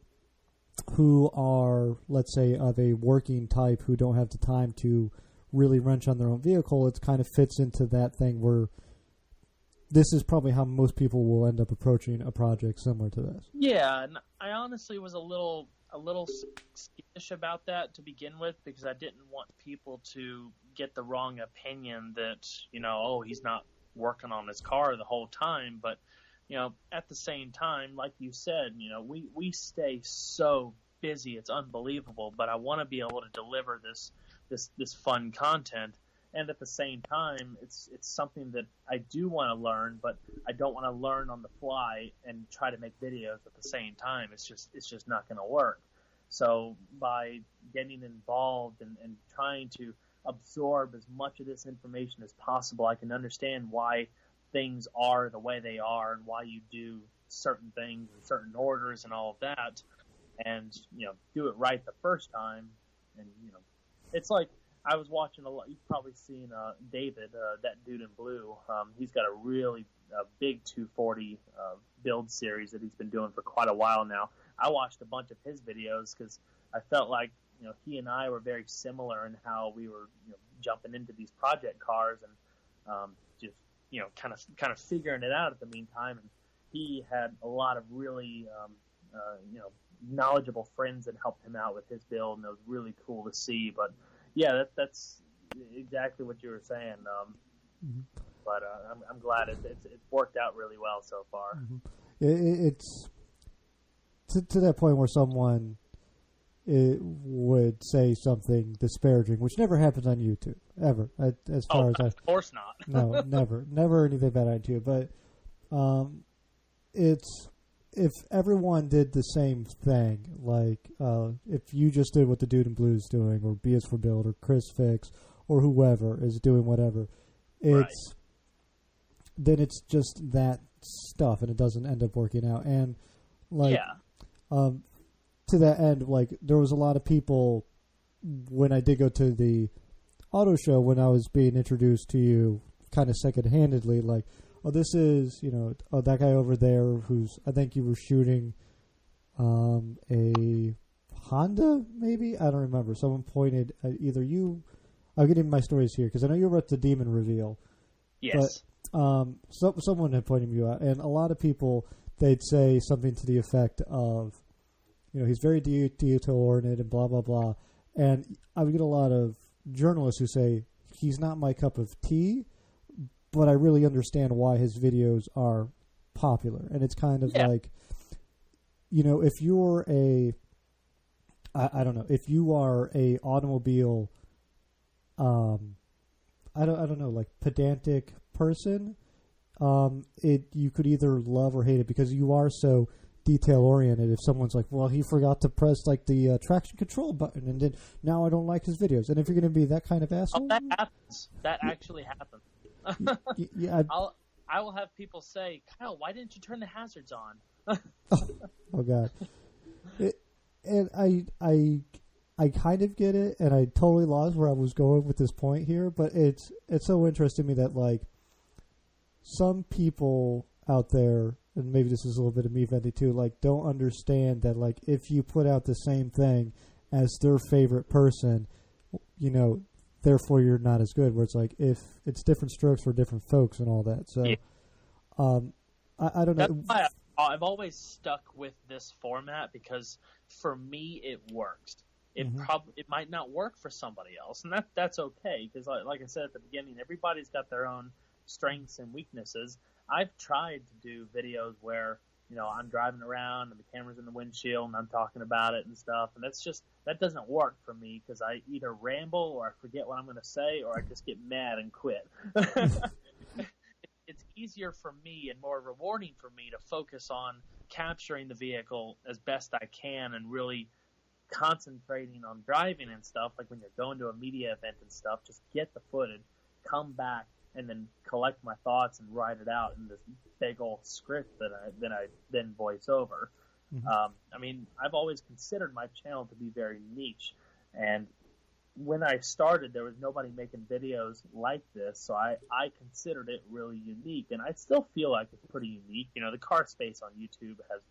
who are, let's say, of a working type who don't have the time to really wrench on their own vehicle. It kind of fits into that thing where this is probably how most people will end up approaching a project similar to this. Yeah, and I honestly was a little skittish about that to begin with, because I didn't want people to get the wrong opinion that, he's not working on his car the whole time. But at the same time, like you said, we stay so busy, it's unbelievable. But I want to be able to deliver this fun content, and at the same time, it's something that I do want to learn, but I don't want to learn on the fly and try to make videos at the same time. It's just not going to work. So by getting involved and trying to absorb as much of this information as possible, I can understand why things are the way they are and why you do certain things in certain orders and all of that, and do it right the first time. And it's like I was watching a lot. You've probably seen David, that dude in blue. He's got a really big 240 build series that he's been doing for quite a while now. I watched a bunch of his videos because I felt like he and I were very similar in how we were jumping into these project cars and just kind of figuring it out at the meantime. And he had a lot of really knowledgeable friends that helped him out with his build, and it was really cool to see. But yeah, that's exactly what you were saying. But I'm glad it's worked out really well so far. It's to that point where someone would say something disparaging, which never happens on YouTube ever. As far as of course not. No, never anything bad on YouTube. But it's if everyone did the same thing, like if you just did what the dude in blue is doing, or B is for Build, or Chris Fix, or whoever is doing whatever, then it's just that stuff, and it doesn't end up working out. And to that end, like there was a lot of people when I did go to the auto show, when I was being introduced to you kind of second-handedly, like, oh, this is, that guy over there who's, I think you were shooting a Honda, maybe? I don't remember. Someone pointed at either you, I'll get into my stories here, because I know you were at the Demon Reveal. Yes. But someone had pointed you out, and a lot of people, they'd say something to the effect of, he's very detail-oriented and blah, blah, blah. And I would get a lot of journalists who say, he's not my cup of tea, but I really understand why his videos are popular. And it's kind of like, if you're I don't know, if you are a automobile, I don't know, like pedantic person, you could either love or hate it because you are so detail oriented. If someone's like, well, he forgot to press like the traction control button, and then now I don't like his videos. And if you're going to be that kind of asshole, that happens. That actually happens. I will have people say, Kyle, why didn't you turn the hazards on? Oh God. And I kind of get it, and I totally lost where I was going with this point here, but it's so interesting to me that like some people out there, and maybe this is a little bit of me venting too, like don't understand that like if you put out the same thing as their favorite person, therefore you're not as good, where it's like if it's different strokes for different folks and all that. So I don't know. That's why I've always stuck with this format because for me it works. It might not work for somebody else, and that's okay because like I said at the beginning, everybody's got their own strengths and weaknesses. I've tried to do videos where I'm driving around and the camera's in the windshield and I'm talking about it and stuff, and that doesn't work for me because I either ramble or I forget what I'm going to say or I just get mad and quit. It's easier for me and more rewarding for me to focus on capturing the vehicle as best I can and really concentrating on driving and stuff. Like when you're going to a media event and stuff, just get the footage, come back, and then collect my thoughts and write it out in this big old script that I then voice over. I mean, I've always considered my channel to be very niche, and when I started, there was nobody making videos like this, so I considered it really unique, and I still feel like it's pretty unique. The car space on YouTube has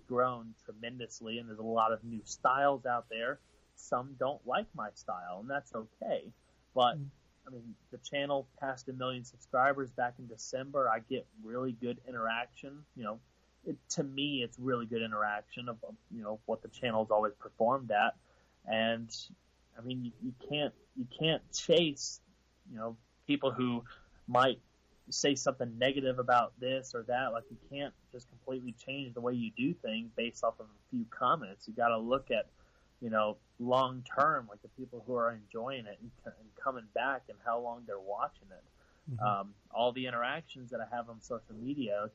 grown tremendously, and there's a lot of new styles out there. Some don't like my style, and that's okay. But, I mean, the channel passed 1 million subscribers back in December. I get really good interaction. To me, it's really good interaction of what the channel's always performed at. And I mean, you can't chase, people who might say something negative about this or that. Like, you can't just completely change the way you do things based off of a few comments. You got to look at, long term, like the people who are enjoying it and coming back and how long they're watching it. All the interactions that I have on social media,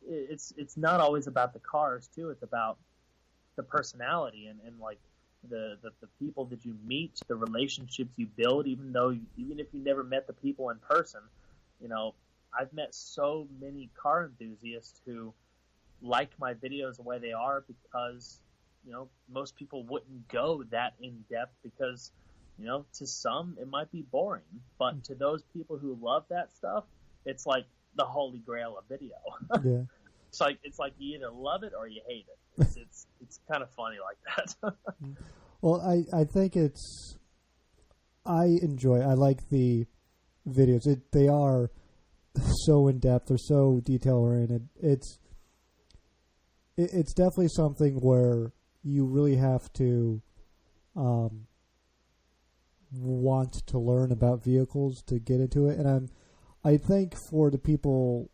it's not always about the cars too. It's about the personality and like the people that you meet, the relationships you build, even if you never met the people in person. I've met so many car enthusiasts who like my videos the way they are because, most people wouldn't go that in depth because, to some it might be boring, but to those people who love that stuff, it's like the holy grail of video. Yeah. It's like you either love it or you hate it. It's kind of funny like that. Well, I think I like the videos. They are so in depth. They're so detail oriented. It's definitely something where you really have to want to learn about vehicles to get into it. And I think for the people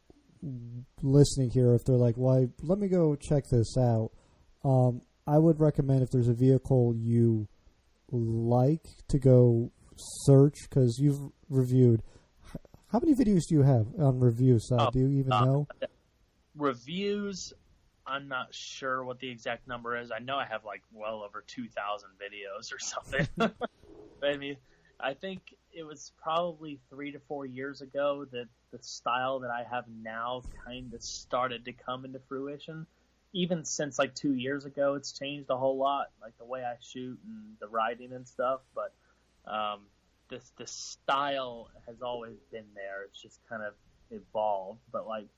listening here, if they're like, "Well, let me go check this out," I would recommend if there's a vehicle you like to go search, because you've reviewed. How many videos do you have on reviews? Do you even know? Reviews, I'm not sure what the exact number is. I know I have like well over 2,000 videos or something. I mean, I think it was probably 3 to 4 years ago that the style that I have now kind of started to come into fruition. Even since like 2 years ago, it's changed a whole lot, like the way I shoot and the writing and stuff. But the style has always been there. It's just kind of evolved. But like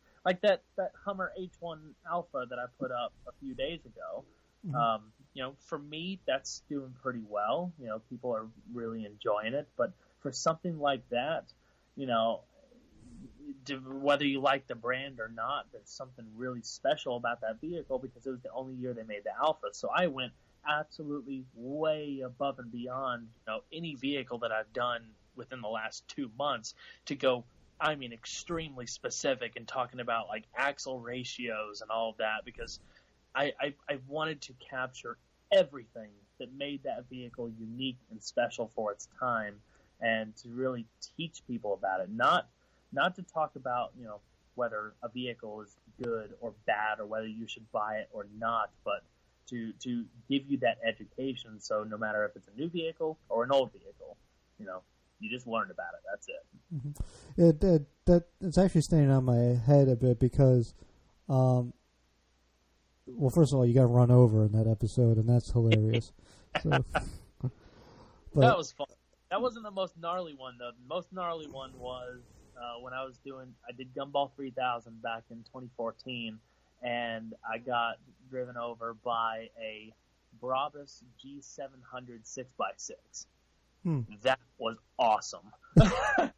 that Hummer H1 Alpha that I put up a few days ago, for me, that's doing pretty well. People are really enjoying it. But for something like that, whether you like the brand or not, there's something really special about that vehicle because it was the only year they made the Alpha. So I went absolutely way above and beyond, any vehicle that I've done within the last 2 months to go, extremely specific and talking about like axle ratios and all of that, because I wanted to capture everything that made that vehicle unique and special for its time, and to really teach people about it. Not to talk about, whether a vehicle is good or bad or whether you should buy it or not, but to give you that education. So no matter if it's a new vehicle or an old vehicle, you just learned about it. That's it. That it's actually staying on my head a bit because, well, first of all, you got run over in that episode, and that's hilarious. But that was fun. That wasn't the most gnarly one, though. The most gnarly one was when I did Gumball 3000 back in 2014, and I got driven over by a Brabus G700 6x6. That was awesome. The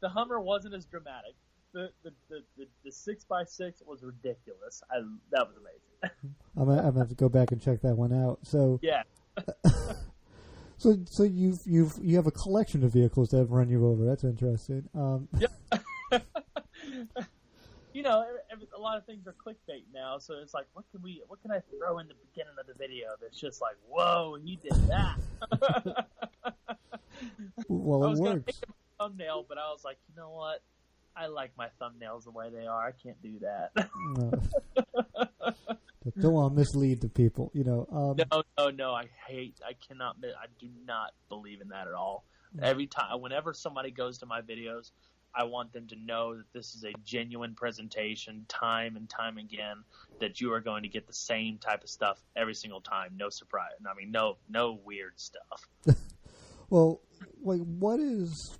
Hummer wasn't as dramatic. the 6x6 was ridiculous. That was amazing. I'm gonna have to go back and check that one out. So Yeah. So you have a collection of vehicles that have run you over. That's interesting. Yeah. You know, a lot of things are clickbait now, so it's like, what can I throw in the beginning of the video that's just like, whoa, he did that. Well, I it was gonna works. make a thumbnail, but I was like, you know what? I like my thumbnails the way they are. I can't do that. No. Don't want to mislead the people, you know. No. I do not believe in that at all. Every time, whenever somebody goes to my videos, I want them to know that this is a genuine presentation, time and time again, that you are going to get the same type of stuff every single time. No surprise. I mean, no weird stuff. Well, like, what is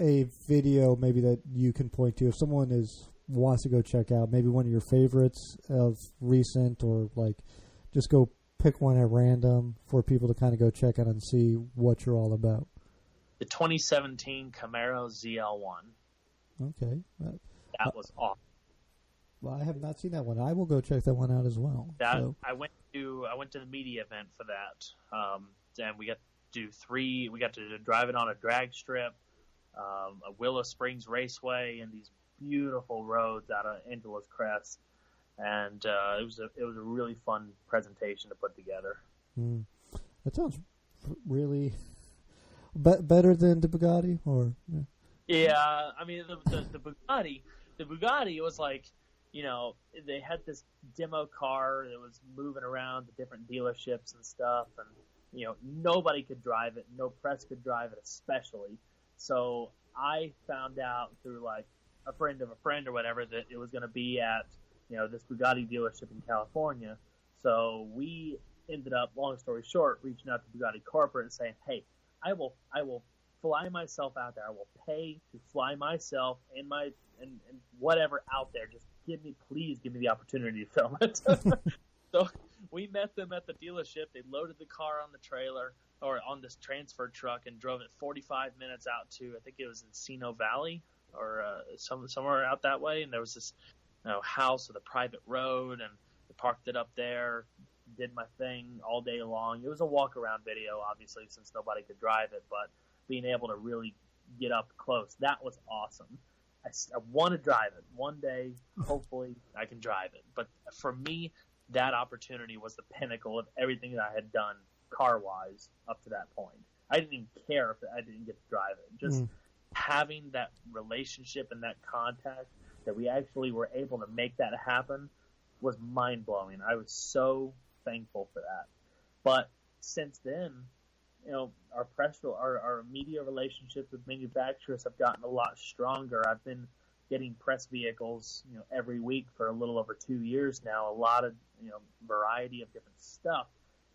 a video maybe that you can point to if someone wants to go check out maybe one of your favorites of recent, or like just go pick one at random for people to kind of go check out and see what you're all about? The 2017 Camaro ZL1. Okay. That was awesome. Well, I have not seen that one. I will go check that one out as well. I went to the media event for that, and we got to do we got to drive it on a drag strip, a Willow Springs Raceway, and these beautiful roads out of Angeles Crest, and it was a really fun presentation to put together. That sounds really better than the Bugatti, or yeah. Yeah, I mean the Bugatti was like, you know, they had this demo car that was moving around to different dealerships and stuff, and you know, nobody could drive it, no press could drive it, especially. So I found out through like a friend of a friend or whatever that it was going to be at, you know, this Bugatti dealership in California. So we ended up, long story short, reaching out to Bugatti corporate and saying, hey, I will fly myself out there. I will pay to fly myself and whatever out there. Just please give me the opportunity to film it. So we met them at the dealership. They loaded the car on the trailer or on this transfer truck and drove it 45 minutes out to, I think it was Encino Valley or somewhere out that way. And there was this house with a private road, and we parked it up there. Did my thing all day long. It was a walk-around video, obviously, since nobody could drive it, but being able to really get up close, that was awesome. I want to drive it. One day, hopefully, I can drive it. But for me, that opportunity was the pinnacle of everything that I had done car-wise up to that point. I didn't even care if I didn't get to drive it. Just having that relationship and that contact that we actually were able to make that happen was mind-blowing. I was so thankful for that. But since then, you know, our media relationships with manufacturers have gotten a lot stronger. I've been getting press vehicles, you know, every week for a little over 2 years now. A lot of, you know, variety of different stuff,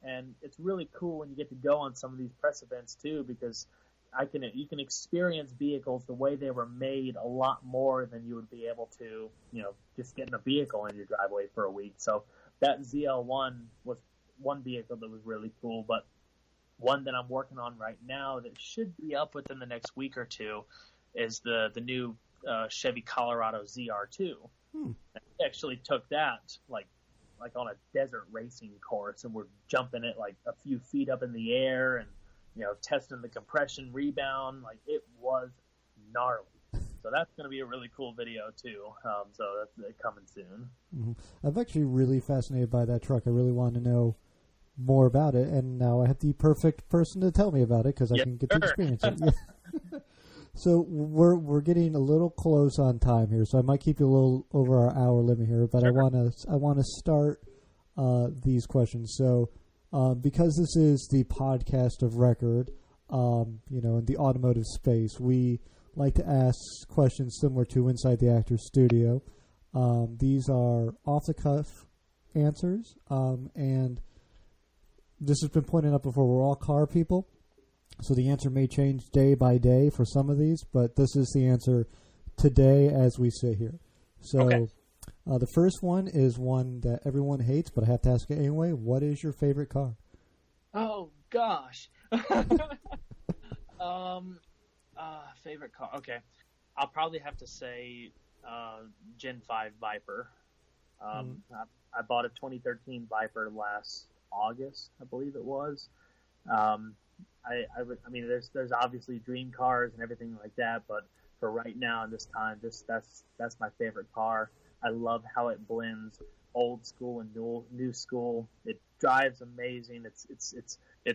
and it's really cool when you get to go on some of these press events too, because you can experience vehicles the way they were made a lot more than you would be able to, you know, just getting a vehicle in your driveway for a week. So that ZL1 was one vehicle that was really cool, but one that I'm working on right now that should be up within the next week or two is the new Chevy Colorado ZR2. I actually took that like on a desert racing course, and we're jumping it like a few feet up in the air and, you know, testing the compression rebound. Like, it was gnarly. So that's going to be a really cool video too. So that's coming soon. I'm actually really fascinated by that truck. I really want to know more about it, and now I have the perfect person to tell me about it because I can get to experience it. Yeah. So we're getting a little close on time here, so I might keep you a little over our hour limit here, but I want to start these questions. So because this is the podcast of record, you know, in the automotive space, we like to ask questions similar to Inside the Actor's Studio. These are off-the-cuff answers, and this has been pointed out before. We're all car people, so the answer may change day by day for some of these, but this is the answer today as we sit here. So okay. The first one is one that everyone hates, but I have to ask it anyway. What is your favorite car? Oh, gosh. Favorite car. Okay. I'll probably have to say Gen 5 Viper. I bought a 2013 Viper last August, I believe it was. I mean, there's obviously dream cars and everything like that, but for right now and this time, that's my favorite car. I love how it blends old school and new school. It drives amazing. It's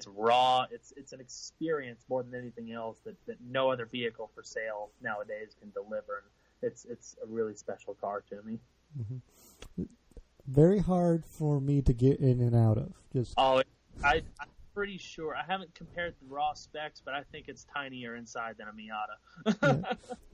raw. It's an experience more than anything else that no other vehicle for sale nowadays can deliver. It's a really special car to me. Mm-hmm. Very hard for me to get in and out of. I'm pretty sure. I haven't compared the raw specs, but I think it's tinier inside than a Miata. Yeah.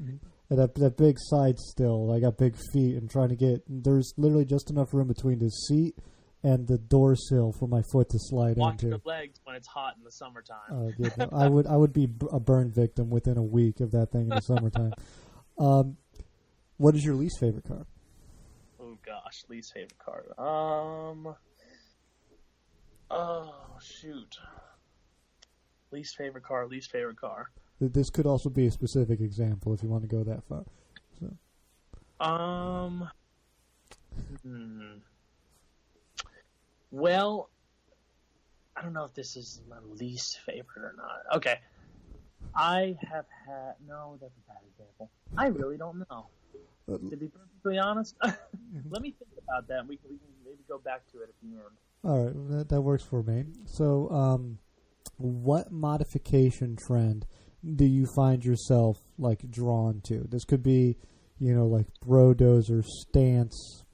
Mm-hmm. And that big side still. I got big feet and trying to get. There's literally just enough room between the seat and the door sill for my foot to slide Watch into. your legs when it's hot in the summertime. Yeah, no, I would be a burn victim within a week of that thing in the summertime. What is your least favorite car? Oh gosh, least favorite car. Oh shoot. Least favorite car. This could also be a specific example if you want to go that far. So. Well, I don't know if this is my least favorite or not. Okay. I have had... No, that's a bad example. I really don't know. To be perfectly honest, let me think about that. We can maybe go back to it at the end. All right, that works for me. So, what modification trend do you find yourself like drawn to? This could be, like Brodozer, stance,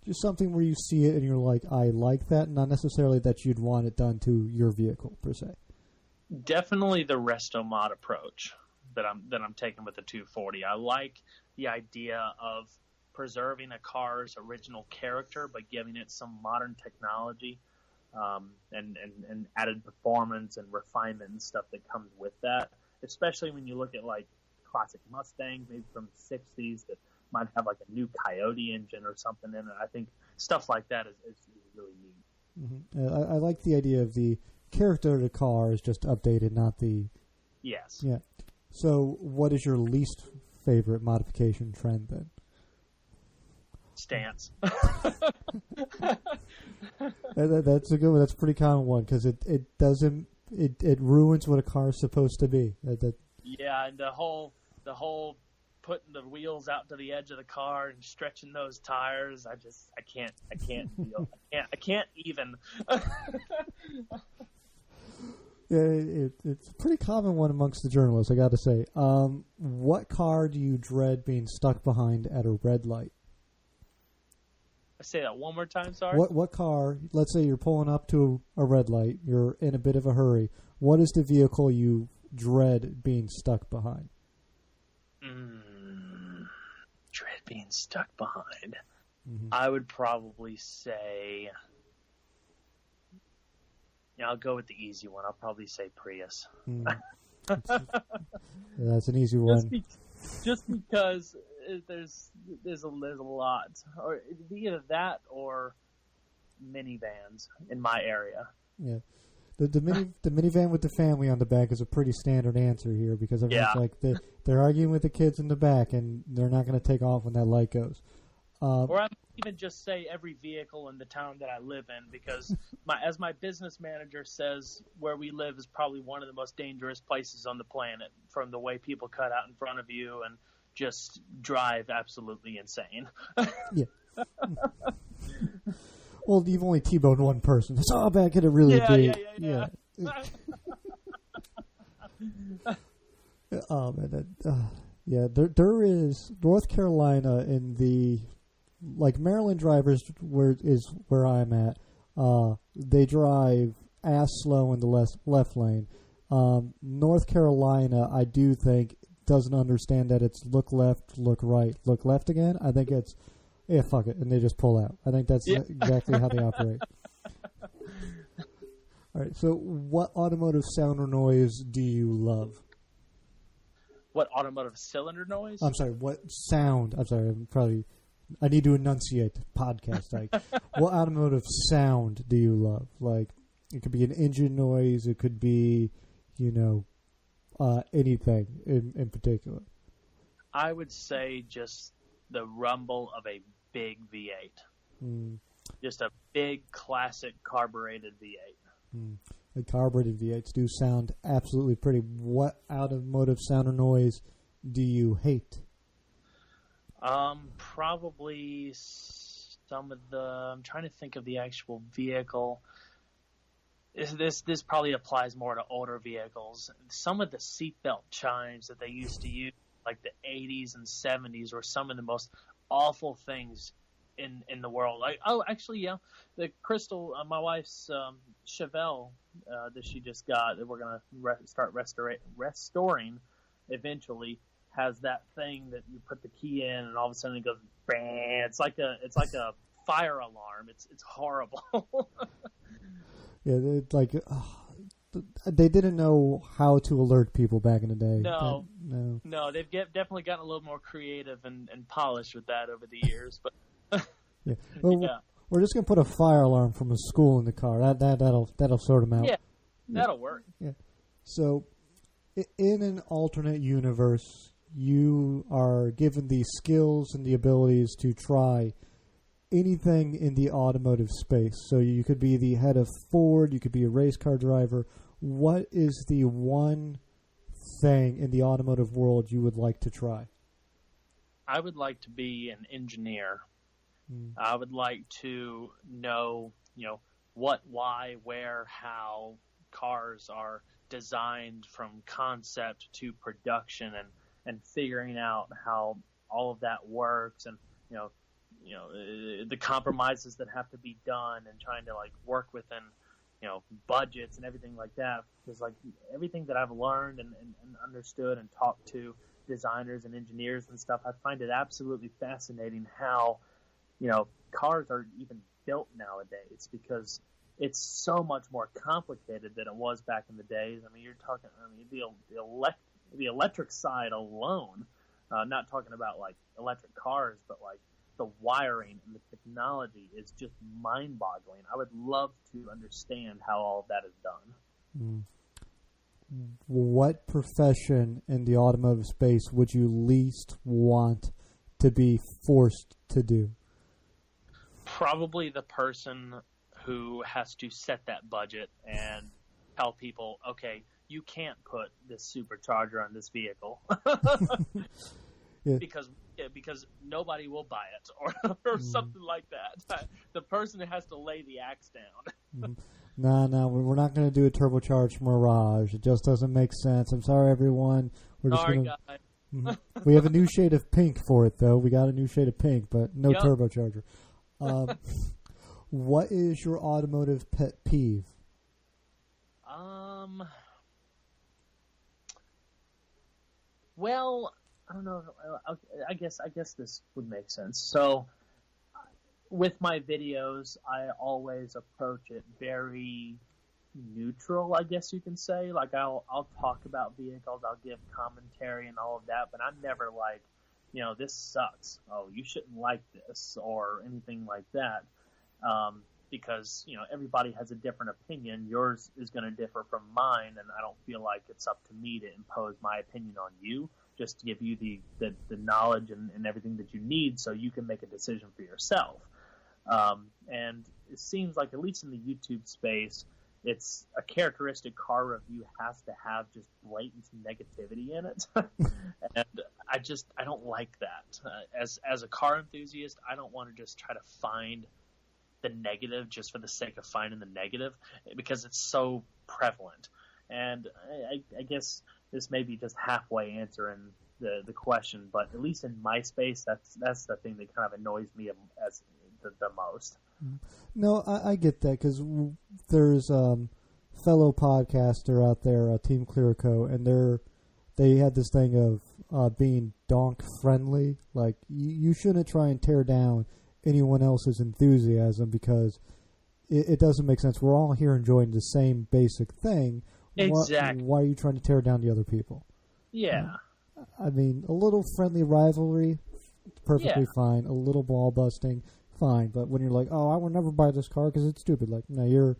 just something where you see it and you're like, I like that, not necessarily that you'd want it done to your vehicle per se. Definitely the resto mod approach that I'm taking with the 240. I like the idea of preserving a car's original character but giving it some modern technology and added performance and refinement and stuff that comes with that. Especially when you look at like classic Mustangs, maybe from the 60s that might have like a new Coyote engine or something in it. I think stuff like that is really neat. Mm-hmm. I like the idea of the character of the car is just updated, not the... Yes. Yeah. So what is your least favorite modification trend then? Stance. That's a good one. That's a pretty common one because it doesn't... It ruins what a car is supposed to be. Yeah, and the whole putting the wheels out to the edge of the car and stretching those tires. I can't deal. I can't even. Yeah, it's a pretty common one amongst the journalists, I got to say. What car do you dread being stuck behind at a red light? I say that one more time, sorry? What car, let's say you're pulling up to a red light, you're in a bit of a hurry. What is the vehicle you dread being stuck behind? Dread being stuck behind. Mm-hmm. I would probably say... Yeah, I'll go with the easy one. I'll probably say Prius. That's an easy one. Just because there's a lot, or either that or minivans in my area. Yeah, the minivan with the family on the back is a pretty standard answer here because everyone's like they're arguing with the kids in the back and they're not going to take off when that light goes. Or I might even just say every vehicle in the town that I live in because as my business manager says, where we live is probably one of the most dangerous places on the planet from the way people cut out in front of you and just drive absolutely insane. Yeah. Well, you've only T-boned one person. So back at it really deep. Yeah. Oh man, yeah. There is North Carolina in the Maryland drivers where I'm at. They drive ass slow in the left lane. North Carolina, I do think, doesn't understand that it's look left, look right, look left again. I think it's fuck it, and they just pull out. I think that's exactly how they operate. All right. So, what automotive sound or noise do you love? What automotive cylinder noise? I'm sorry. What sound? I'm sorry. I need to enunciate podcast. What automotive sound do you love? Like, it could be an engine noise. It could be, anything in particular. I would say just the rumble of a big V8. Mm. Just a big, classic carbureted V8. Mm. The carbureted V8s do sound absolutely pretty. What automotive sound or noise do you hate? Probably some of the. I'm trying to think of the actual vehicle. This probably applies more to older vehicles. Some of the seatbelt chimes that they used to use, like the 80s and 70s, were some of the most awful things in the world. Like, oh, actually, yeah, the Crystal, my wife's Chevelle that she just got, that we're gonna start restoring eventually, has that thing that you put the key in, and all of a sudden it goes bang. It's like a fire alarm. It's horrible. Yeah, it's like they didn't know how to alert people back in the day. No, they've definitely gotten a little more creative and polished with that over the years. But yeah, well, yeah. We're just gonna put a fire alarm from a school in the car. That'll sort them out. Yeah, that'll work. Yeah. So, in an alternate universe, you are given the skills and the abilities to try anything in the automotive space. So you could be the head of Ford, you could be a race car driver. What is the one thing in the automotive world you would like to try? I would like to be an engineer. I would like to know, what, why, where, how cars are designed from concept to production, and figuring out how all of that works, and the compromises that have to be done, and trying to work within budgets and everything like that. Because everything that I've learned and understood and talked to designers and engineers and stuff, I find it absolutely fascinating how cars are even built nowadays, because it's so much more complicated than it was back in the days. I mean, you're talking, the electric side alone, not talking about electric cars, but the wiring and the technology is just mind-boggling. I would love to understand how all of that is done. What profession in the automotive space would you least want to be forced to do? Probably the person who has to set that budget and tell people, okay, you can't put this supercharger on this vehicle. Yeah. Because nobody will buy it, or something like that. The person that has to lay the axe down. No, we're not going to do a turbocharged Mirage. It just doesn't make sense. I'm sorry, everyone. We're just Sorry, gonna, guys. We have a new shade of pink for it, though. We got a new shade of pink, but no turbocharger. What is your automotive pet peeve? Well, I don't know. I guess this would make sense. So, with my videos, I always approach it very neutral, I guess you can say. I'll talk about vehicles, I'll give commentary and all of that, but I'm never this sucks. Oh, you shouldn't like this, or anything like that. Because everybody has a different opinion. Yours is going to differ from mine, and I don't feel like it's up to me to impose my opinion on you. Just to give you the knowledge and everything that you need, so you can make a decision for yourself. And it seems like, at least in the YouTube space, it's a characteristic car review has to have just blatant negativity in it. And I don't like that. As a car enthusiast, I don't want to just try to find the negative just for the sake of finding the negative, because it's so prevalent. And I guess this may be just halfway answering the question, but at least in my space, that's the thing that kind of annoys me as the most. No, I get that, because there's fellow podcaster out there, Team Clearco, and they had this thing of being donk friendly. Like, you shouldn't try and tear down anyone else's enthusiasm, because it doesn't make sense. We're all here enjoying the same basic thing. Exactly. Why are you trying to tear down the other people? Yeah. I mean, a little friendly rivalry, perfectly fine. A little ball busting, fine. But when you're like, oh, I will never buy this car because it's stupid. Like, no, you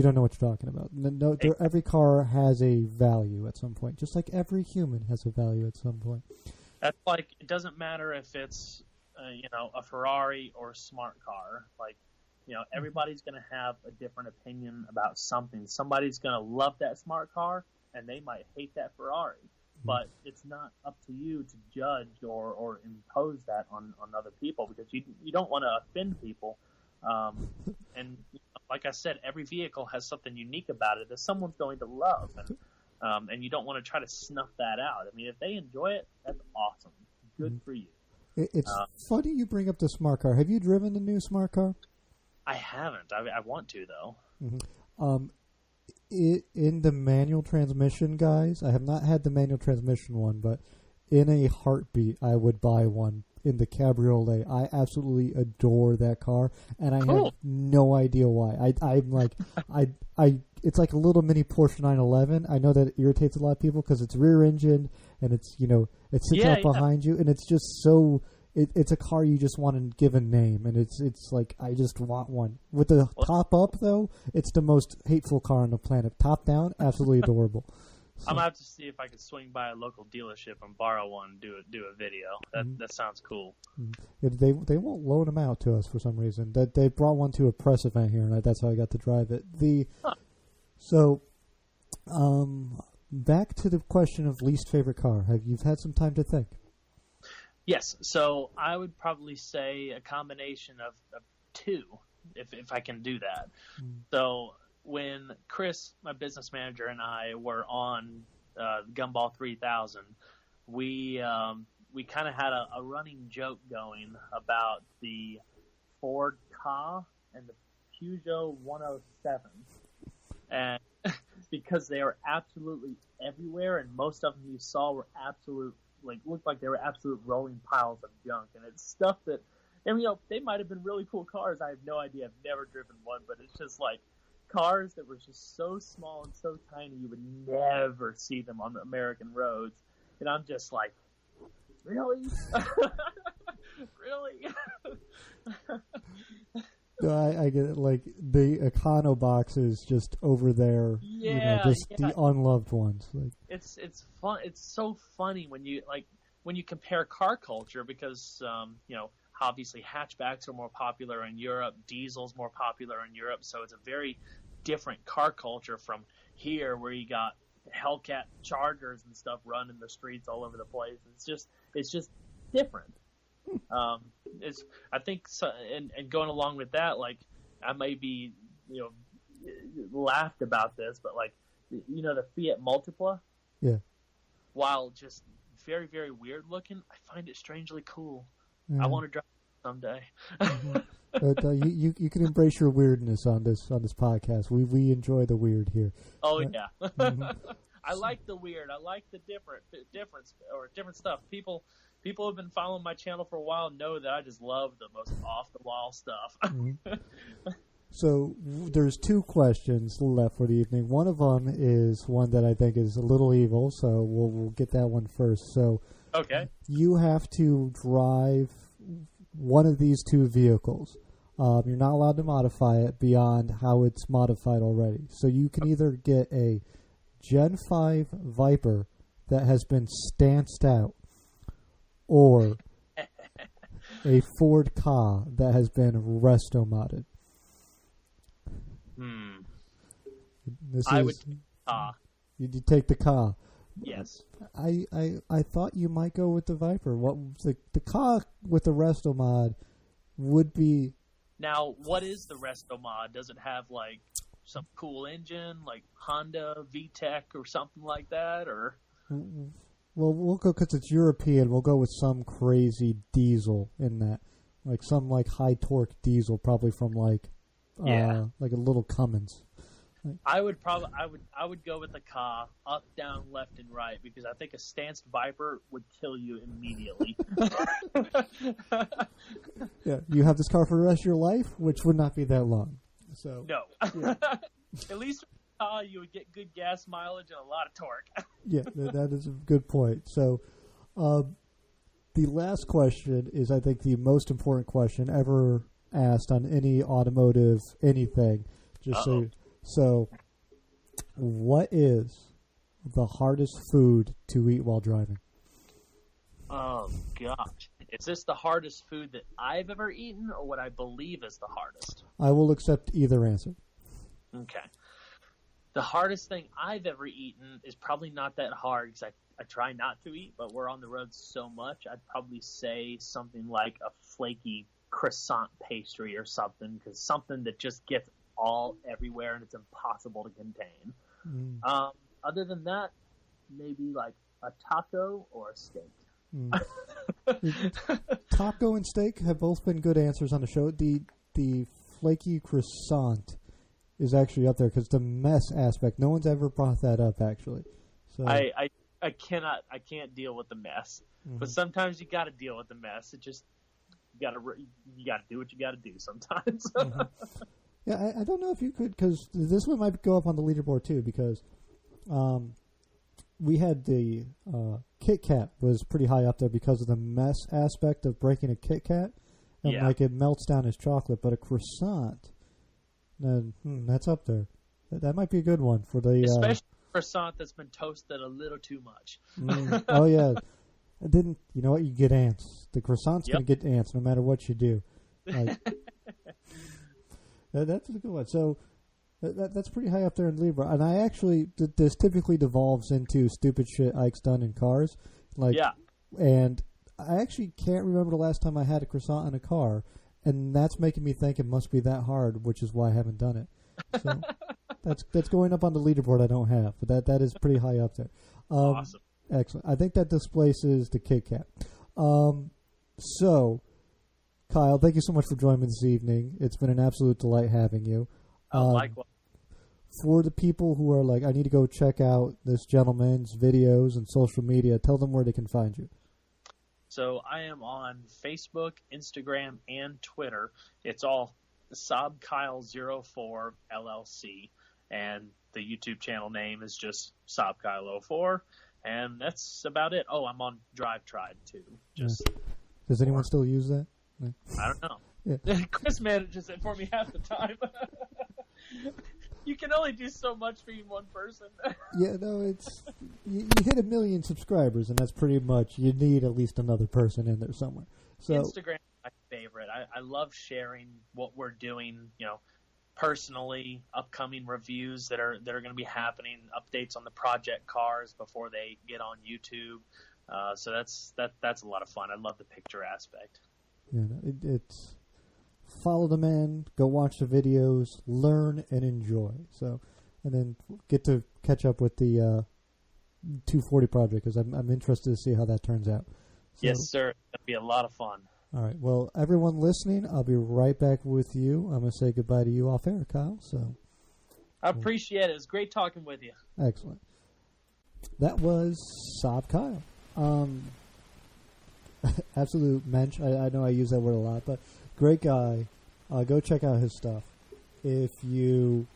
don't know what you're talking about. No, every car has a value at some point, just like every human has a value at some point. That's like, it doesn't matter if it's a Ferrari or a smart car. Like, everybody's going to have a different opinion about something. Somebody's going to love that smart car, and they might hate that Ferrari. But it's not up to you to judge or impose that on other people, because you don't want to offend people. And like I said, every vehicle has something unique about it that someone's going to love, and you don't want to try to snuff that out. I mean, if they enjoy it, that's awesome. Good for you. It's funny you bring up the smart car. Have you driven the new smart car? I haven't. I want to, though. Mm-hmm. In the manual transmission, guys, I have not had the manual transmission one, but in a heartbeat, I would buy one in the cabriolet. I absolutely adore that car, and I have no idea why. I'm like, it's like a little mini Porsche 911. I know that it irritates a lot of people because it's rear engine and it's it sits out behind you, and it's just so. It's a car you just want to give a name, and it's like, I just want one. With the top up, though, it's the most hateful car on the planet. Top down, absolutely adorable. So, I'm going to have to see if I can swing by a local dealership and borrow one and do a video. That sounds cool. They won't loan them out to us for some reason. They brought one to a press event here, and that's how I got to drive it. So, back to the question of least favorite car. You've had some time to think? Yes, so I would probably say a combination of two, if I can do that. So when Chris, my business manager, and I were on Gumball 3000, we kind of had a running joke going about the Ford Ka and the Peugeot 107, and because they were absolutely everywhere, and most of them you saw were looked like they were absolute rolling piles of junk. And it's stuff that, and they might have been really cool cars. I have no idea. I've never driven one, but it's just like cars that were just so small and so tiny you would never see them on the American roads. And I'm just like, really? Really? I get it. Like the Econo boxes just over there, the unloved ones. Like, it's fun. It's so funny when you compare car culture, because obviously hatchbacks are more popular in Europe, diesel's more popular in Europe, so it's a very different car culture from here, where you got Hellcat Chargers and stuff running the streets all over the place. It's just different. I think so, and going along with that, like, I may be laughed about this, but like the Fiat Multipla, while just very, very weird looking, I find it strangely cool. I want to drive it someday. But you can embrace your weirdness on this podcast. We enjoy the weird here. Oh yeah. I like the weird. I like the different stuff. People who've been following my channel for a while know that I just love the most off-the-wall stuff. So there's two questions left for the evening. One of them is one that I think is a little evil, so we'll get that one first. So okay, you have to drive one of these two vehicles. You're not allowed to modify it beyond how it's modified already. So you can either get a Gen 5 Viper that has been stanced out, or a Ford Ka that has been resto modded. I would take Ka. You take the Ka. Yes. I thought you might go with the Viper. What the Ka with the resto mod would be. Now, what is the resto mod? Does it have like some cool engine, like Honda VTEC or something like that, or? Well, we'll go, because it's European, we'll go with some crazy diesel in that. Like some like high torque diesel, probably from like a little Cummins. I would go with the Ka, up, down, left, and right, because I think a stanced Viper would kill you immediately. Yeah, you have this car for the rest of your life, which would not be that long. So no. Yeah. At least you would get good gas mileage and a lot of torque. Yeah, that is a good point. So the last question is, I think, the most important question ever asked on any automotive anything. So what is the hardest food to eat while driving? Oh, gosh. Is this the hardest food that I've ever eaten or what I believe is the hardest? I will accept either answer. Okay. The hardest thing I've ever eaten is probably not that hard because I try not to eat, but we're on the road so much. I'd probably say something like a flaky croissant pastry or something, because something that just gets all everywhere and it's impossible to contain. Other than that, maybe like a taco or a steak. Taco and steak have both been good answers on the show. The flaky croissant is actually up there because the mess aspect. No one's ever brought that up actually. So I can't deal with the mess, but sometimes you got to deal with the mess. It just you got to do what you got to do sometimes. Yeah, I don't know if you could, because this one might go up on the leaderboard too, because we had the Kit Kat was pretty high up there because of the mess aspect of breaking a Kit Kat, and like it melts down as chocolate. But a croissant, that's up there. That might be a good one for the especially croissant that's been toasted a little too much. Oh yeah, you know what? You get ants. The croissant's gonna get ants no matter what you do. Like, that's a good one. So that's pretty high up there in Libra. And I actually, this typically devolves into stupid shit Ike's done in cars. And I actually can't remember the last time I had a croissant in a car. And that's making me think it must be that hard, which is why I haven't done it. So that's going up on the leaderboard I don't have. But that is pretty high up there. Awesome. Excellent. I think that displaces the Kit Kat. So, Kyle, thank you so much for joining me this evening. It's been an absolute delight having you. Likewise. For the people who are like, I need to go check out this gentleman's videos and social media, tell them where they can find you. So I am on Facebook, Instagram, and Twitter. It's all Saab Kyle 04 LLC, and the YouTube channel name is just Saab Kyle 04, and that's about it. Oh, I'm on Drive Tried too. Does anyone still use that? I don't know. Yeah. Chris manages it for me half the time. You can only do so much being one person. Yeah, no, it's you hit 1 million subscribers, and that's pretty much, you need at least another person in there somewhere. So Instagram is my favorite. I love sharing what we're doing, personally, upcoming reviews that are going to be happening, updates on the project cars before they get on YouTube. So that's a lot of fun. I love the picture aspect. Yeah, it's follow the man, go watch the videos, learn and enjoy. So, and then get to catch up with the 240 project, because I'm interested to see how that turns out. So, yes, sir. It'll be a lot of fun. All right. Well, everyone listening, I'll be right back with you. I'm going to say goodbye to you off air, Kyle. So, I appreciate it. It's great talking with you. Excellent. That was Saab Kyle. Absolute mensch. I know I use that word a lot, but great guy. Go check out his stuff. If you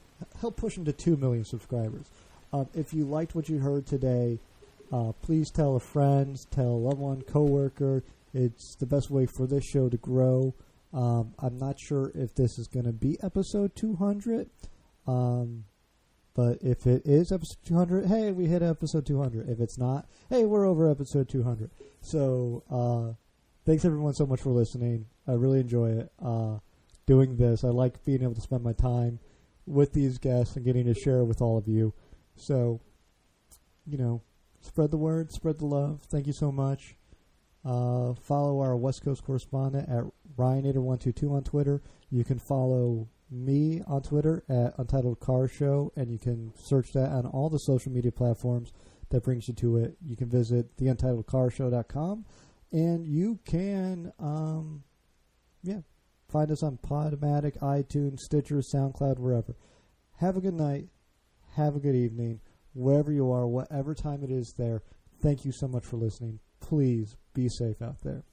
help push him to 2 million subscribers. If you liked what you heard today, please tell a friend, tell a loved one, coworker. It's the best way for this show to grow. I'm not sure if this is going to be episode 200, but if it is episode 200, hey, we hit episode 200. If it's not, hey, we're over episode 200. So thanks everyone so much for listening. I really enjoy it doing this. I like being able to spend my time with these guests and getting to share with all of you. So, spread the word, spread the love. Thank you so much. Follow our West Coast correspondent at Ryanator122 on Twitter. You can follow me on Twitter at Untitled Car Show, and you can search that on all the social media platforms that brings you to it. You can visit theuntitledcarshow.com, and you can, find us on Podomatic, iTunes, Stitcher, SoundCloud, wherever. Have a good night. Have a good evening. Wherever you are, whatever time it is there, thank you so much for listening. Please be safe out there.